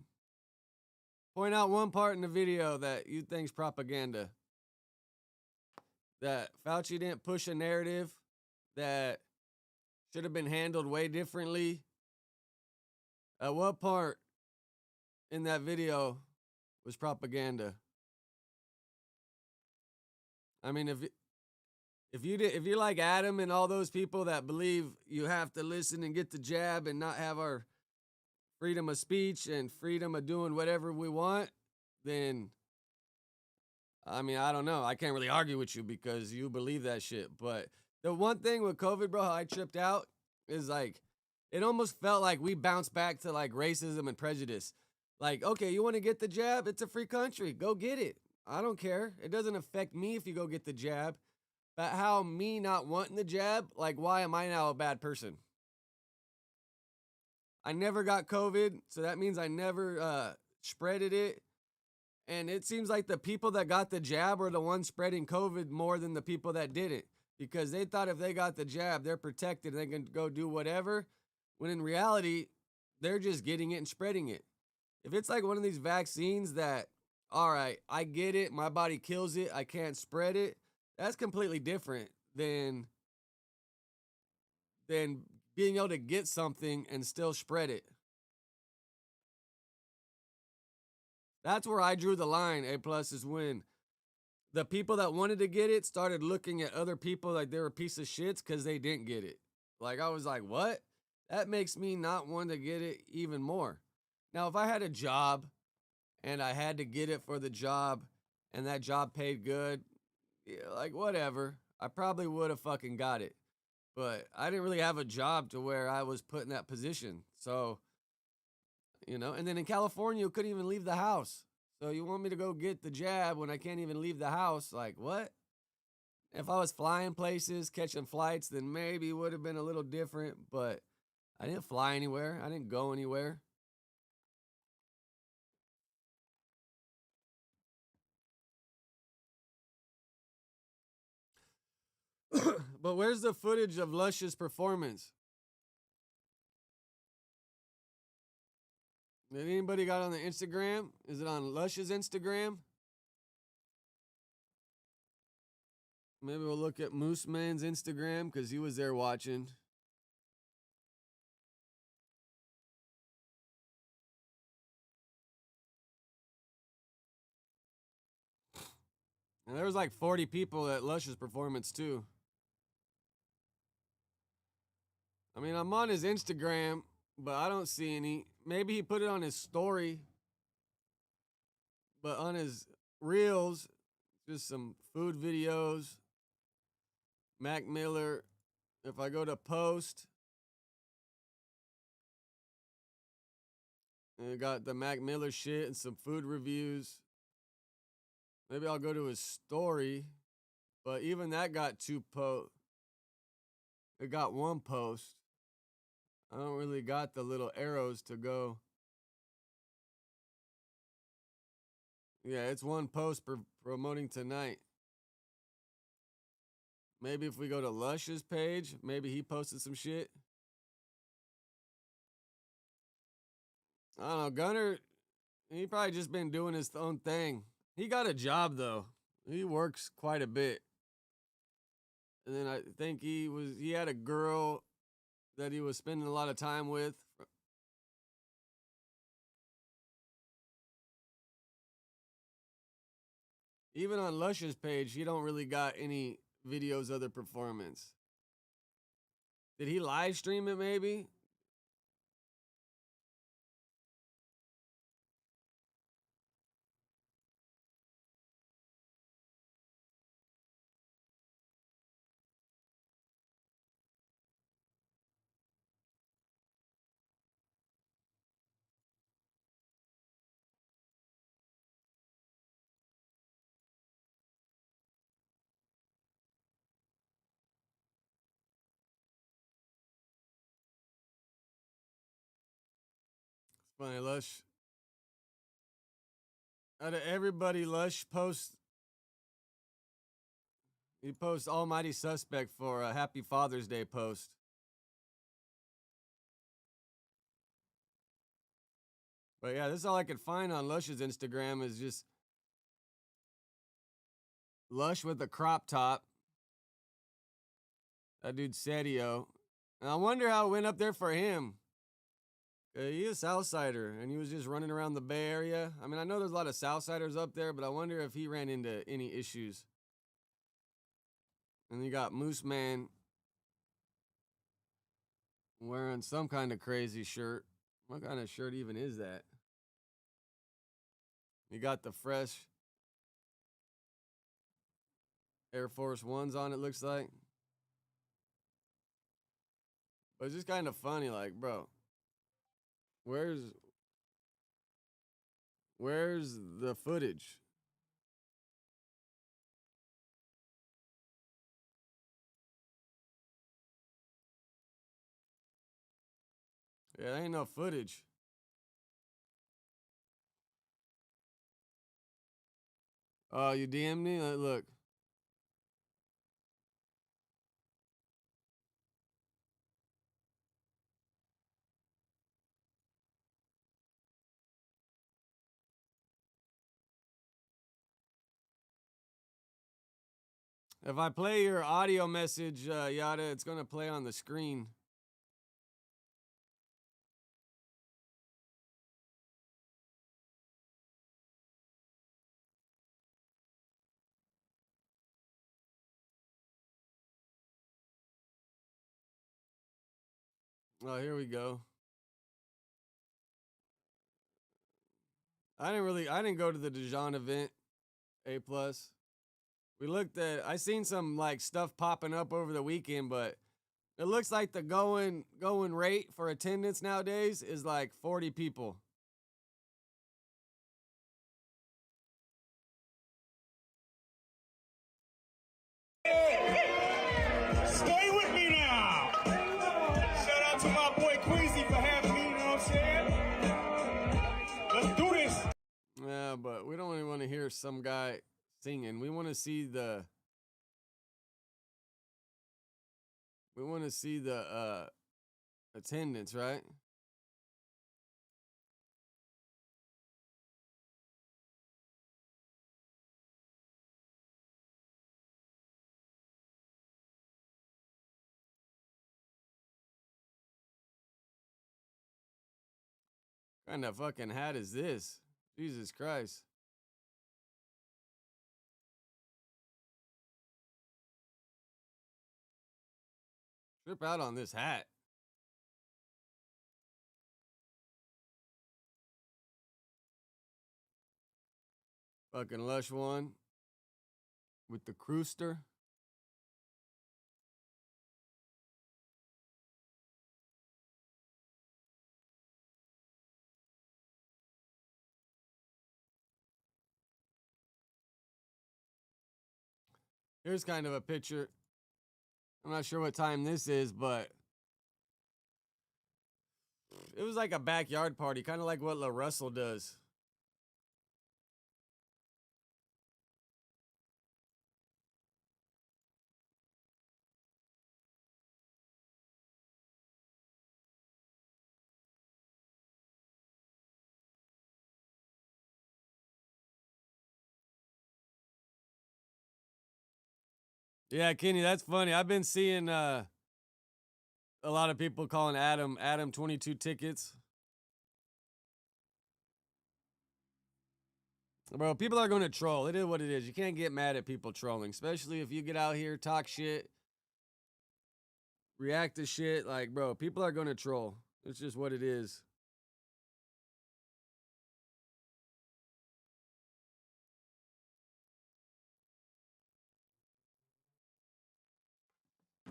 Point out one part in the video that you think's propaganda. That Fauci didn't push a narrative that should have been handled way differently. At what part in that video was propaganda? I mean, if you're like Adam and all those people that believe you have to listen and get the jab and not have our freedom of speech and freedom of doing whatever we want, then I mean, I don't know. I can't really argue with you because you believe that shit. But the one thing with COVID, bro, how I tripped out is like, it almost felt like we bounced back to like racism and prejudice. Like, okay, you want to get the jab? It's a free country. Go get it. I don't care. It doesn't affect me if you go get the jab. But how me not wanting the jab, like, why am I now a bad person? I never got COVID, so that means I never spreaded it. And it seems like the people that got the jab are the ones spreading COVID more than the people that didn't. Because they thought if they got the jab, they're protected and they can go do whatever. When in reality, they're just getting it and spreading it. If it's like one of these vaccines that, all right, I get it, my body kills it, I can't spread it, that's completely different than being able to get something and still spread it. That's where I drew the line, A+, is when the people that wanted to get it started looking at other people like they were a piece of shits because they didn't get it. Like, I was like, what? That makes me not want to get it even more. Now, if I had a job and I had to get it for the job and that job paid good, yeah, like, whatever. I probably would have fucking got it. But I didn't really have a job to where I was put in that position. So, you know, and then in California, you couldn't even leave the house. So you want me to go get the jab when I can't even leave the house? Like, what? If I was flying places, catching flights, then maybe it would have been a little different. But I didn't fly anywhere. I didn't go anywhere. But where's the footage of Lush's performance? Did anybody got on the Instagram? Is it on Lush's Instagram? Maybe we'll look at Moose Man's Instagram because he was there watching. And there was like 40 people at Lush's performance too. I mean, I'm on his Instagram, but I don't see any. Maybe he put it on his story. But on his reels, just some food videos. Mac Miller. If I go to post, and I got the Mac Miller shit and some food reviews. Maybe I'll go to his story. But even that got two posts. It got one post. I don't really got the little arrows to go. Yeah, it's one post promoting tonight. Maybe if we go to Lush's page, maybe he posted some shit. I don't know. Gunner, he probably just been doing his own thing. He got a job though. He works quite a bit. And then I think he had a girl that he was spending a lot of time with. Even on Lush's page, he don't really got any videos of the performance. Did he live stream it maybe? Funny, Lush. Out of everybody, Lush posts. He posts Almighty Suspect for a Happy Father's Day post. But yeah, this is all I could find on Lush's Instagram is just Lush with a crop top. That dude Sadio. And I wonder how it went up there for him. He is a Southsider, and he was just running around the Bay Area. I mean, I know there's a lot of Southsiders up there, but I wonder if he ran into any issues. And you got Moose Man wearing some kind of crazy shirt. What kind of shirt even is that? You got the fresh Air Force Ones on, it looks like. But it's just kind of funny, like, bro, where's the footage? Yeah, there ain't no footage. Oh, you DM'd me? Look. If I play your audio message, Yada, it's going to play on the screen. Oh, here we go. I didn't go to the Dijon event, A+. I seen some like stuff popping up over the weekend, but it looks like the going rate for attendance nowadays is like 40 people. Stay with me now. Shout out to my boy Queasy for having me, you know what I'm saying? Let's do this. Yeah, but we don't really want to hear some guy singing. We want to see the attendance, right? What kind of fucking hat is this? Jesus Christ. Trip out on this hat. Fucking Lush one with the Crewster. Here's kind of a picture. I'm not sure what time this is, but it was like a backyard party, kind of like what La Russell does. Yeah, Kenny, that's funny. I've been seeing a lot of people calling Adam 22 tickets. Bro, people are going to troll. It is what it is. You can't get mad at people trolling, especially if you get out here, talk shit, react to shit. Like, bro, people are going to troll. It's just what it is.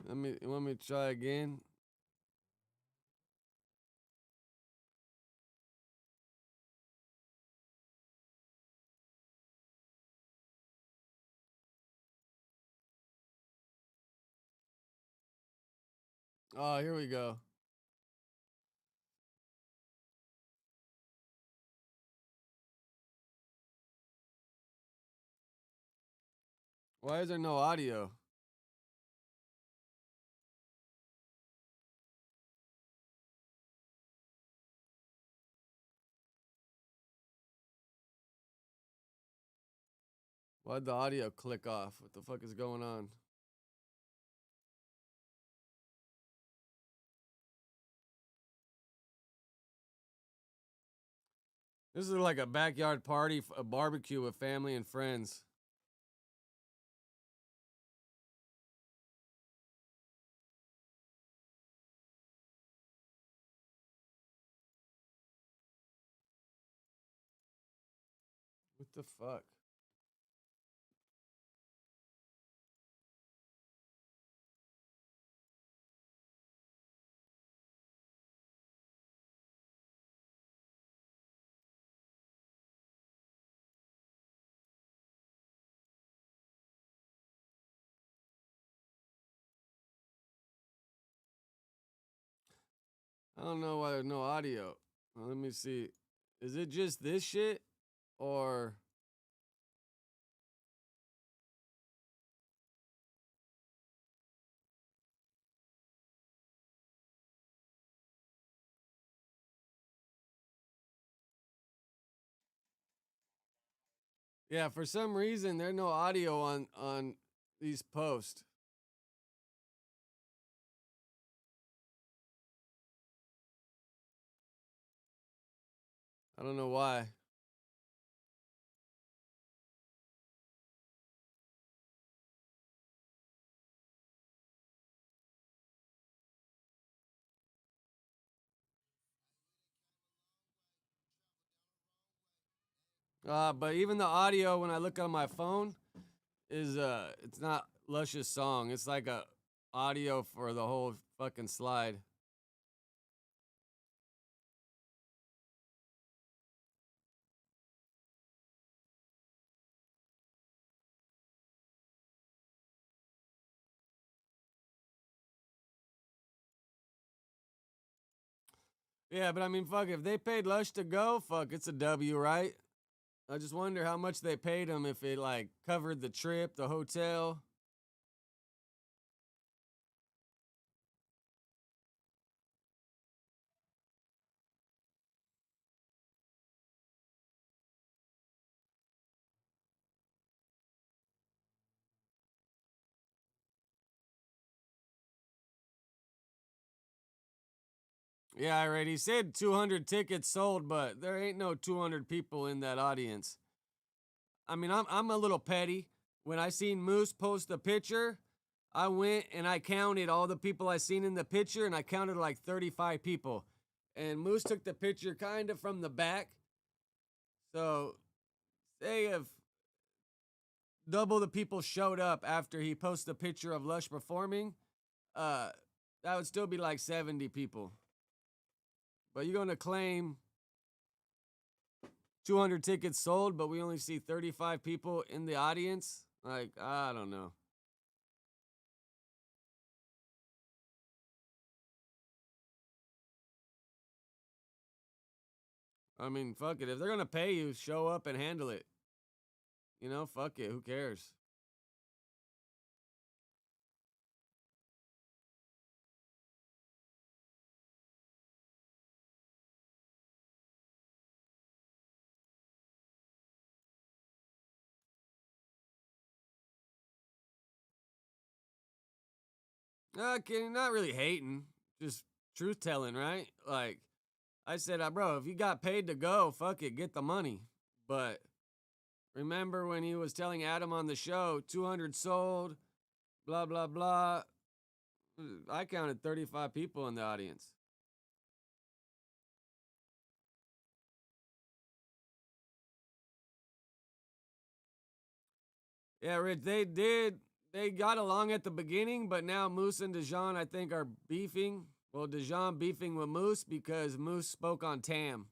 Let me try again. Oh, here we go. Why is there no audio? Why'd the audio click off? What the fuck is going on? This is like a backyard party, a barbecue with family and friends. What the fuck? I don't know why there's no audio. Well, let me see. Is it just this shit? Or yeah, for some reason there's no audio on these posts. I don't know why. But even the audio when I look on my phone is it's not Lush's song. It's like a audio for the whole fucking slide. Yeah, but I mean, fuck, if they paid Lush to go, fuck, it's a W, right? I just wonder how much they paid him, if it like covered the trip, the hotel. Yeah, I read. He said 200 tickets sold, but there ain't no 200 people in that audience. I mean, I'm a little petty. When I seen Moose post the picture, I went and I counted all the people I seen in the picture, and I counted like 35 people. And Moose took the picture kind of from the back. So, say if double the people showed up after he posted a picture of Lush performing, that would still be like 70 people. But you're going to claim 200 tickets sold, but we only see 35 people in the audience? Like, I don't know. I mean, fuck it. If they're going to pay you, show up and handle it. You know, fuck it. Who cares? Okay, not really hating, just truth telling, right? Like, I said, bro, if you got paid to go, fuck it, get the money. But remember when he was telling Adam on the show, 200 sold, blah, blah, blah. I counted 35 people in the audience. Yeah, Rich, they got along at the beginning, but now Moose and Dejan, I think, are beefing. Well, Dejan beefing with Moose because Moose spoke on Tam.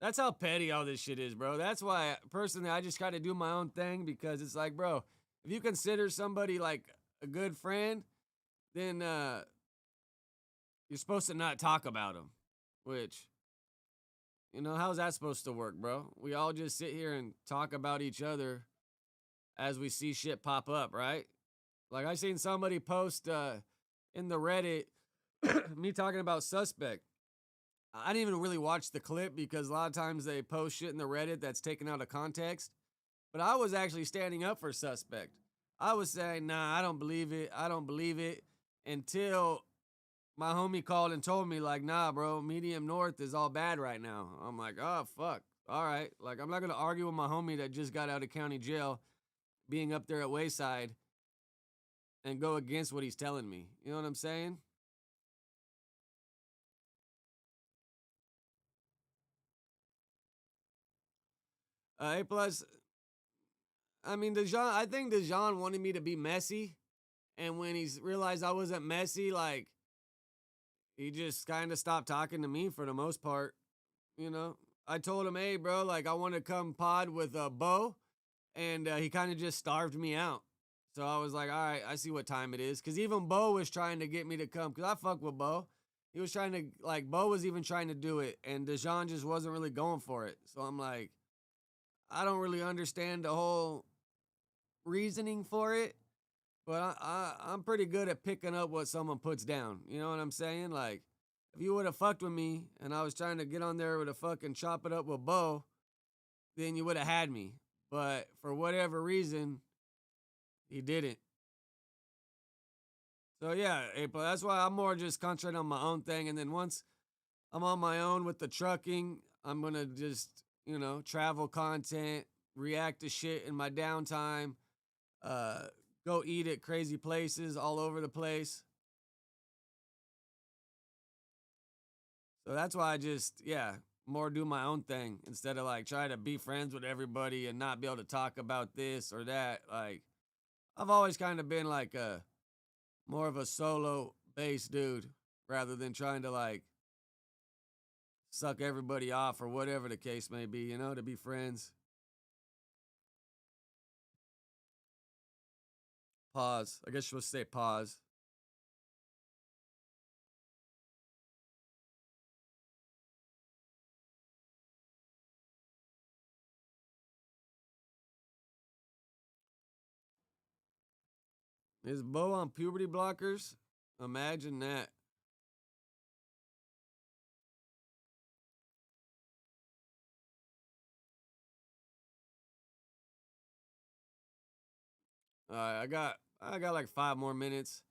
That's how petty all this shit is, bro. That's why, personally, I just try to do my own thing, because it's like, bro, if you consider somebody like a good friend, then you're supposed to not talk about them, which You know, how's that supposed to work, bro? We all just sit here and talk about each other as we see shit pop up, right? Like I seen somebody post in the Reddit me talking about Suspect. I didn't even really watch the clip because a lot of times they post shit in the Reddit that's taken out of context. But I was actually standing up for Suspect. I was saying, nah, I don't believe it. I don't believe it. Until my homie called and told me, like, nah, bro, Medium North is all bad right now. I'm like, oh, fuck. All right. Like, I'm not going to argue with my homie that just got out of county jail being up there at Wayside and go against what he's telling me. You know what I'm saying? A plus, I mean, I think Dejan wanted me to be messy. And when he's realized I wasn't messy, like, he just kind of stopped talking to me for the most part. You know, I told him, hey, bro, like, I want to come pod with Bo. And he kind of just starved me out. So I was like, all right, I see what time it is. Because even Bo was trying to get me to come. Because I fuck with Bo. He was trying to, like, Bo was even trying to do it. And Dejan just wasn't really going for it. So I'm like, I don't really understand the whole reasoning for it. But I'm pretty good at picking up what someone puts down. You know what I'm saying? Like, if you would have fucked with me and I was trying to get on there with a fucking chop it up with Bo, then you would have had me. But for whatever reason, he didn't. So yeah, April, that's why I'm more just concentrating on my own thing. And then once I'm on my own with the trucking, I'm going to just, you know, travel content, react to shit in my downtime, go eat at crazy places all over the place. So that's why I just, yeah, more do my own thing instead of like try to be friends with everybody and not be able to talk about this or that. Like, I've always kind of been like more of a solo based dude rather than trying to like suck everybody off or whatever the case may be, you know, to be friends. Pause. I guess you'll say pause. Is Bo on puberty blockers? Imagine that. All right, I got like 5 more minutes.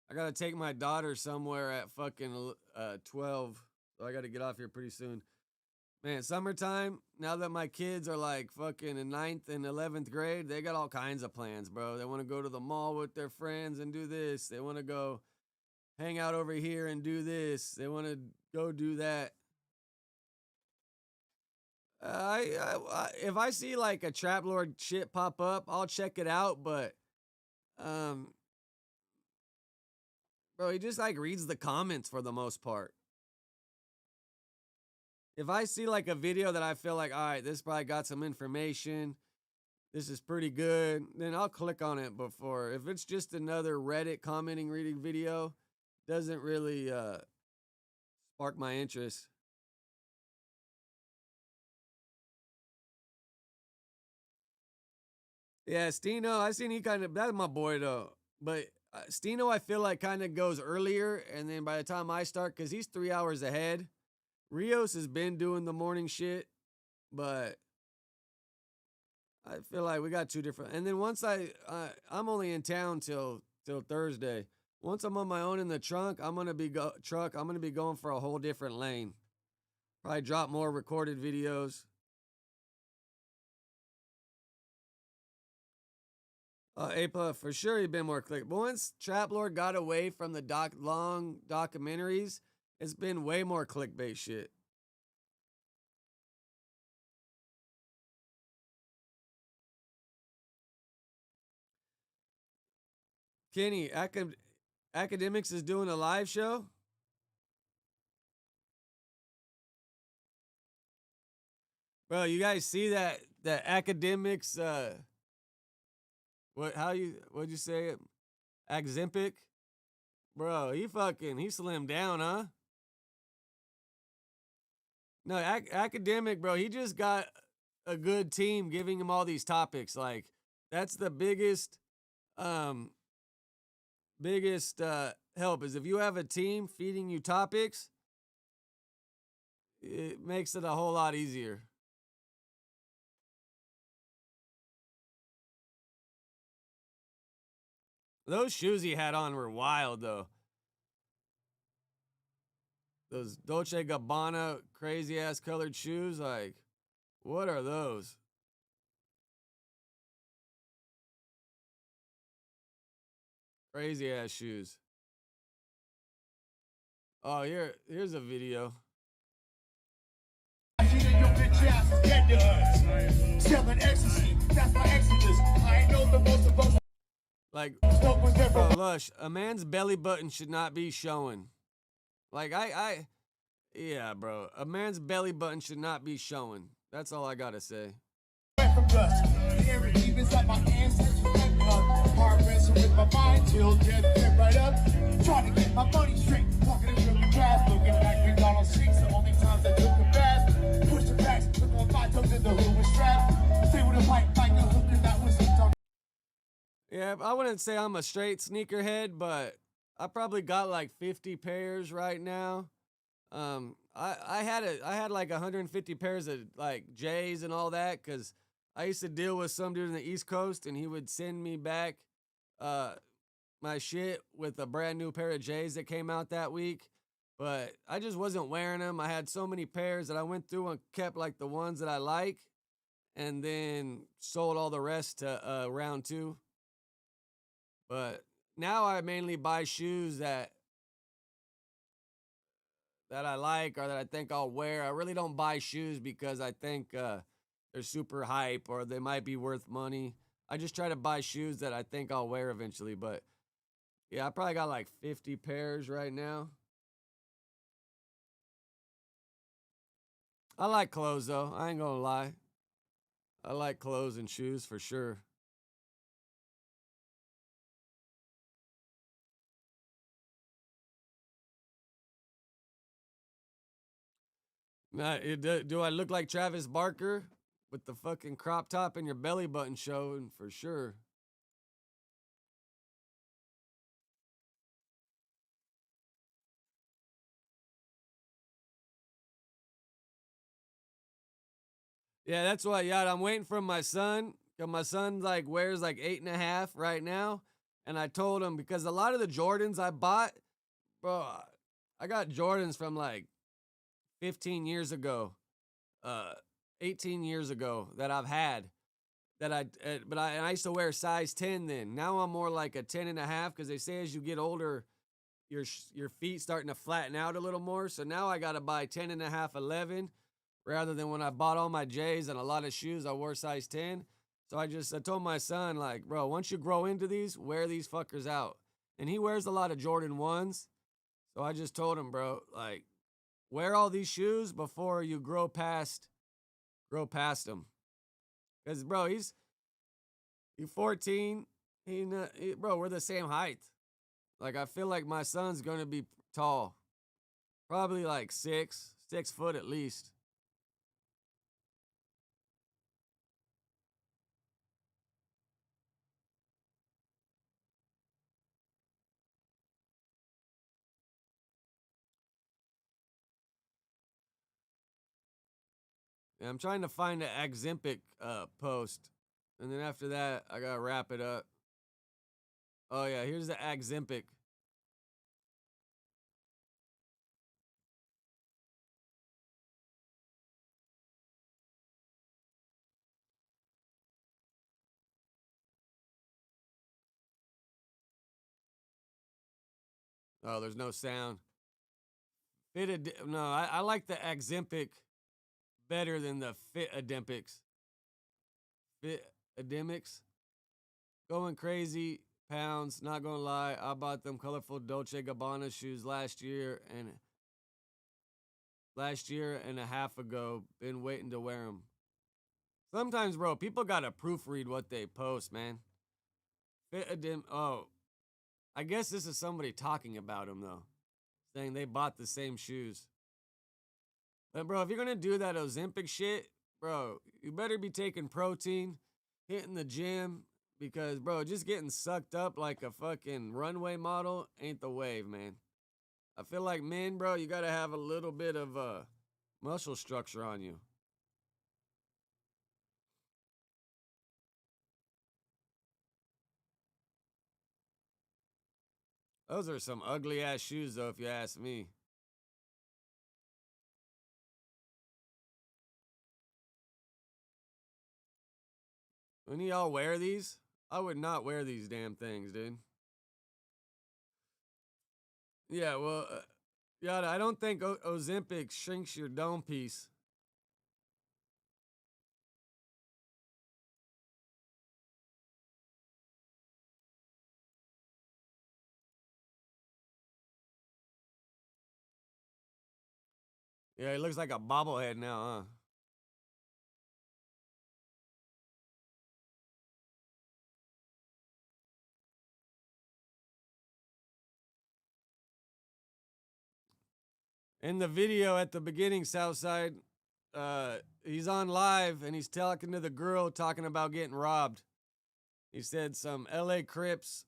I gotta take my daughter somewhere at fucking 12. So I gotta get off here pretty soon. Man, summertime, now that my kids are like fucking in 9th and 11th grade, they got all kinds of plans, bro. They want to go to the mall with their friends and do this. They want to go hang out over here and do this. They want to go do that. If I see like a Trap Lord shit pop up, I'll check it out. But, bro, he just like reads the comments for the most part. If I see like a video that I feel like, all right, this probably got some information, this is pretty good, then I'll click on it before. If it's just another Reddit commenting reading video, doesn't really spark my interest. Yeah, Stino, I seen he kind of, that's my boy though. But Stino, I feel like kind of goes earlier, and then by the time I start, because he's 3 hours ahead, Rios has been doing the morning shit, but I feel like we got two different. And then once I'm only in town till Thursday. Once I'm on my own in the trunk, I'm gonna be going for a whole different lane. Probably drop more recorded videos. Apa, for sure he'd been more click. But once Trap Lord got away from the long documentaries, it's been way more clickbait shit. Kenny, Academics is doing a live show. Bro, you guys see that Academics what'd you say it? Axempic? Bro, he slimmed down, huh? No, academic, bro. He just got a good team giving him all these topics. Like, that's the biggest help is if you have a team feeding you topics, it makes it a whole lot easier. Those shoes he had on were wild, though. Those Dolce & Gabbana crazy ass colored shoes, like, what are those? Crazy ass shoes. Oh, here's a video. Selling ecstasy, that's my exodus. I ain't know the most of us. Like, bro, Lush, a man's belly button should not be showing. Like, yeah, bro. A man's belly button should not be showing. That's all I gotta say. Hard wrestle with my mind till death get right up. Trying to get my money straight. Walking in really fast. Looking back, McDonald's sinks. The only times I took a bath. Push the backs. Took on 5 toes in the hood with strap. Stay with a pipe like a hooker that was hooked on. Yeah, I wouldn't say I'm a straight sneakerhead, but I probably got like 50 pairs right now. I had like 150 pairs of like J's and all that because I used to deal with some dude in the East Coast and he would send me back my shit with a brand new pair of J's that came out that week. But I just wasn't wearing them. I had so many pairs that I went through and kept like the ones that I like and then sold all the rest to round 2. But now I mainly buy shoes that I like or that I think I'll wear. I really don't buy shoes because I think they're super hype or they might be worth money. I just try to buy shoes that I think I'll wear eventually. But yeah, I probably got like 50 pairs right now. I like clothes though. I ain't gonna lie. I like clothes and shoes for sure. Now, do I look like Travis Barker with the fucking crop top and your belly button showing for sure? Yeah, that's why, yeah, I'm waiting for my son. Cause my son like wears like 8.5 right now. And I told him because a lot of the Jordans I bought, bro, I got Jordans from like 15 years ago, 18 years ago that I've had that I used to wear size 10 then. Now I'm more like a 10.5 because they say as you get older, your feet starting to flatten out a little more. So now I got to buy 10.5, 11 rather than when I bought all my J's and a lot of shoes, I wore size 10. So I told my son, like, bro, once you grow into these, wear these fuckers out. And he wears a lot of Jordan 1s. So I just told him, bro, like, wear all these shoes before you grow past them. Because, bro, he's 14. Bro, we're the same height. Like, I feel like my son's going to be tall. Probably like 6 foot at least. Yeah, I'm trying to find an Aximpic post. And then after that, I got to wrap it up. Oh, yeah, here's the Aximpic. Oh, there's no sound. No, I like the Aximpic better than the Fit-Adempics. Fit-Ademics? Going crazy, pounds, not gonna lie. I bought them colorful Dolce & Gabbana shoes last year and a half ago. Been waiting to wear them. Sometimes, bro, people gotta proofread what they post, man. Oh, I guess this is somebody talking about them, though. Saying they bought the same shoes. And bro, if you're gonna do that Ozempic shit, bro, you better be taking protein, hitting the gym, because bro, just getting sucked up like a fucking runway model ain't the wave, man. I feel like men, bro, you gotta have a little bit of muscle structure on you. Those are some ugly ass shoes, though, if you ask me. When y'all wear these, I would not wear these damn things, dude. Yeah, well, Yada, I don't think Ozempic shrinks your dome piece. Yeah, he looks like a bobblehead now, huh? In the video at the beginning, Southside, he's on live and he's talking to the girl talking about getting robbed. He said some LA Crips.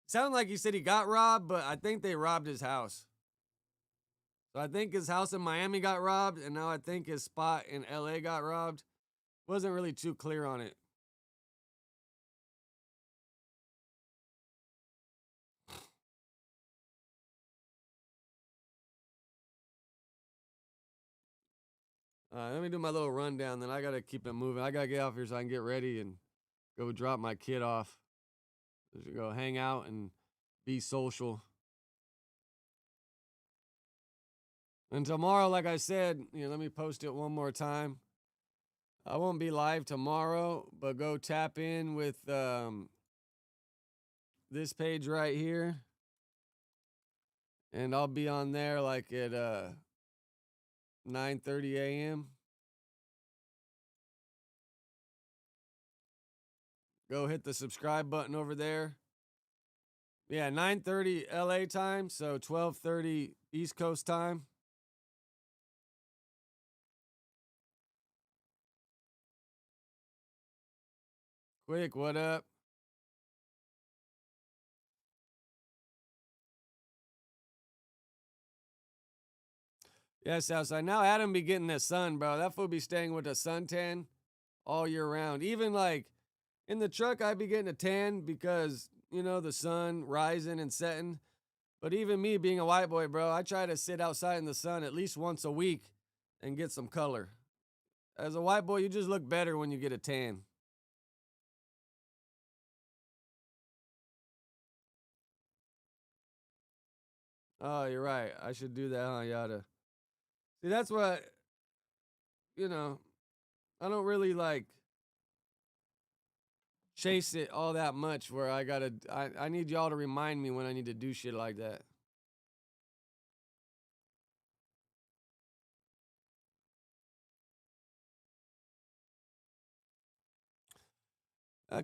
Sounded like he said he got robbed, but I think they robbed his house. So I think his house in Miami got robbed, and now I think his spot in LA got robbed. Wasn't really too clear on it. Let me do my little rundown, then I gotta keep it moving. I gotta get off here so I can get ready and go drop my kid off. Just go hang out and be social. And tomorrow, like I said, let me post it one more time. I won't be live tomorrow, but go tap in with this page right here. And I'll be on there like at 9:30 a.m. Go hit the subscribe button over there. Yeah, 9:30 LA time, so 12:30 East Coast time. Quick, what up? Yes, outside. Now Adam be getting that sun, bro. That fool be staying with a suntan all year round. Even like in the truck, I be getting a tan because, the sun rising and setting. But even me being a white boy, bro, I try to sit outside in the sun at least once a week and get some color. As a white boy, you just look better when you get a tan. Oh, you're right. I should do that, huh, Yada? See, that's what, I don't really like chase it all that much where I need y'all to remind me when I need to do shit like that.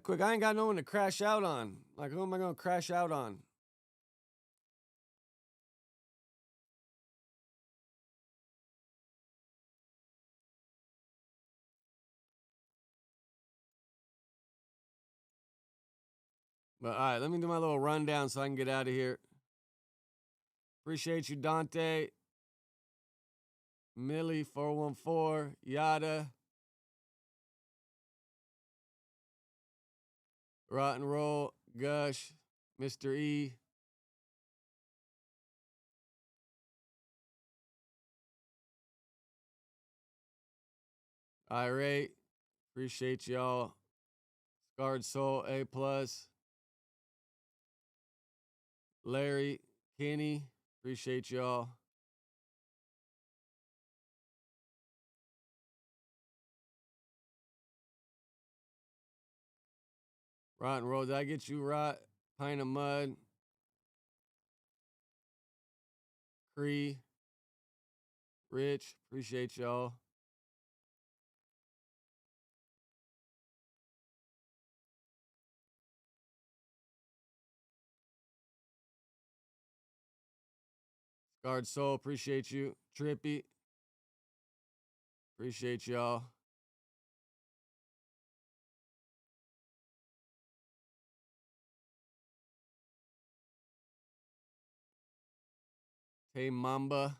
Quick, I ain't got no one to crash out on. Like, who am I going to crash out on? But all right, let me do my little rundown so I can get out of here. Appreciate you, Dante. Millie 414, Yada. Rotten Roll, Gush, Mr. E. Irate. Appreciate y'all. Scarred Soul, A+. Larry, Kenny. Appreciate y'all. Rotten Roll, did I get you right? Pint of Mud. Cree. Rich, appreciate y'all. Guard Soul, appreciate you. Trippy, appreciate y'all. Hey Mamba.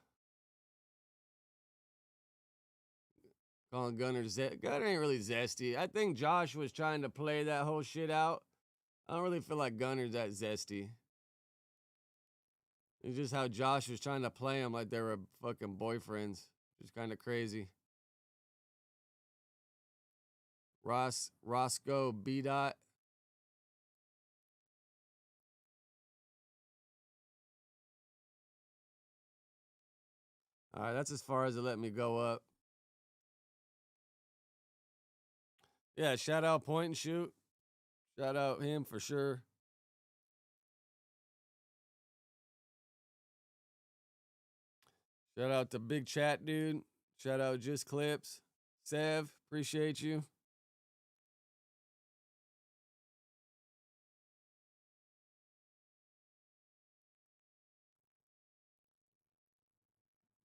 Calling Gunner Gunner ain't really zesty. I think Josh was trying to play that whole shit out. I don't really feel like Gunner's that zesty. It's just how Josh was trying to play him like they were fucking boyfriends. It's kind of crazy. Roscoe B. Dot. All right, that's as far as it let me go up. Yeah, shout out Point and Shoot. Shout out him for sure. Shout out to Big Chat Dude. Shout out Just Clips. Sev, appreciate you.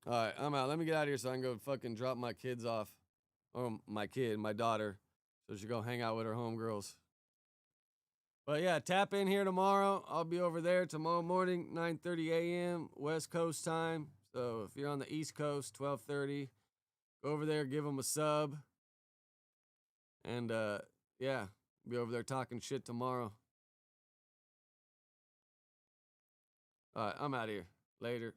All right, I'm out. Let me get out of here so I can go fucking drop my kids off. Or my daughter. So she go hang out with her homegirls. But yeah, tap in here tomorrow. I'll be over there tomorrow morning, 9:30 a.m. West Coast time. So if you're on the East Coast, 12:30, go over there, give them a sub. And yeah, be over there talking shit tomorrow. All right, I'm out of here. Later.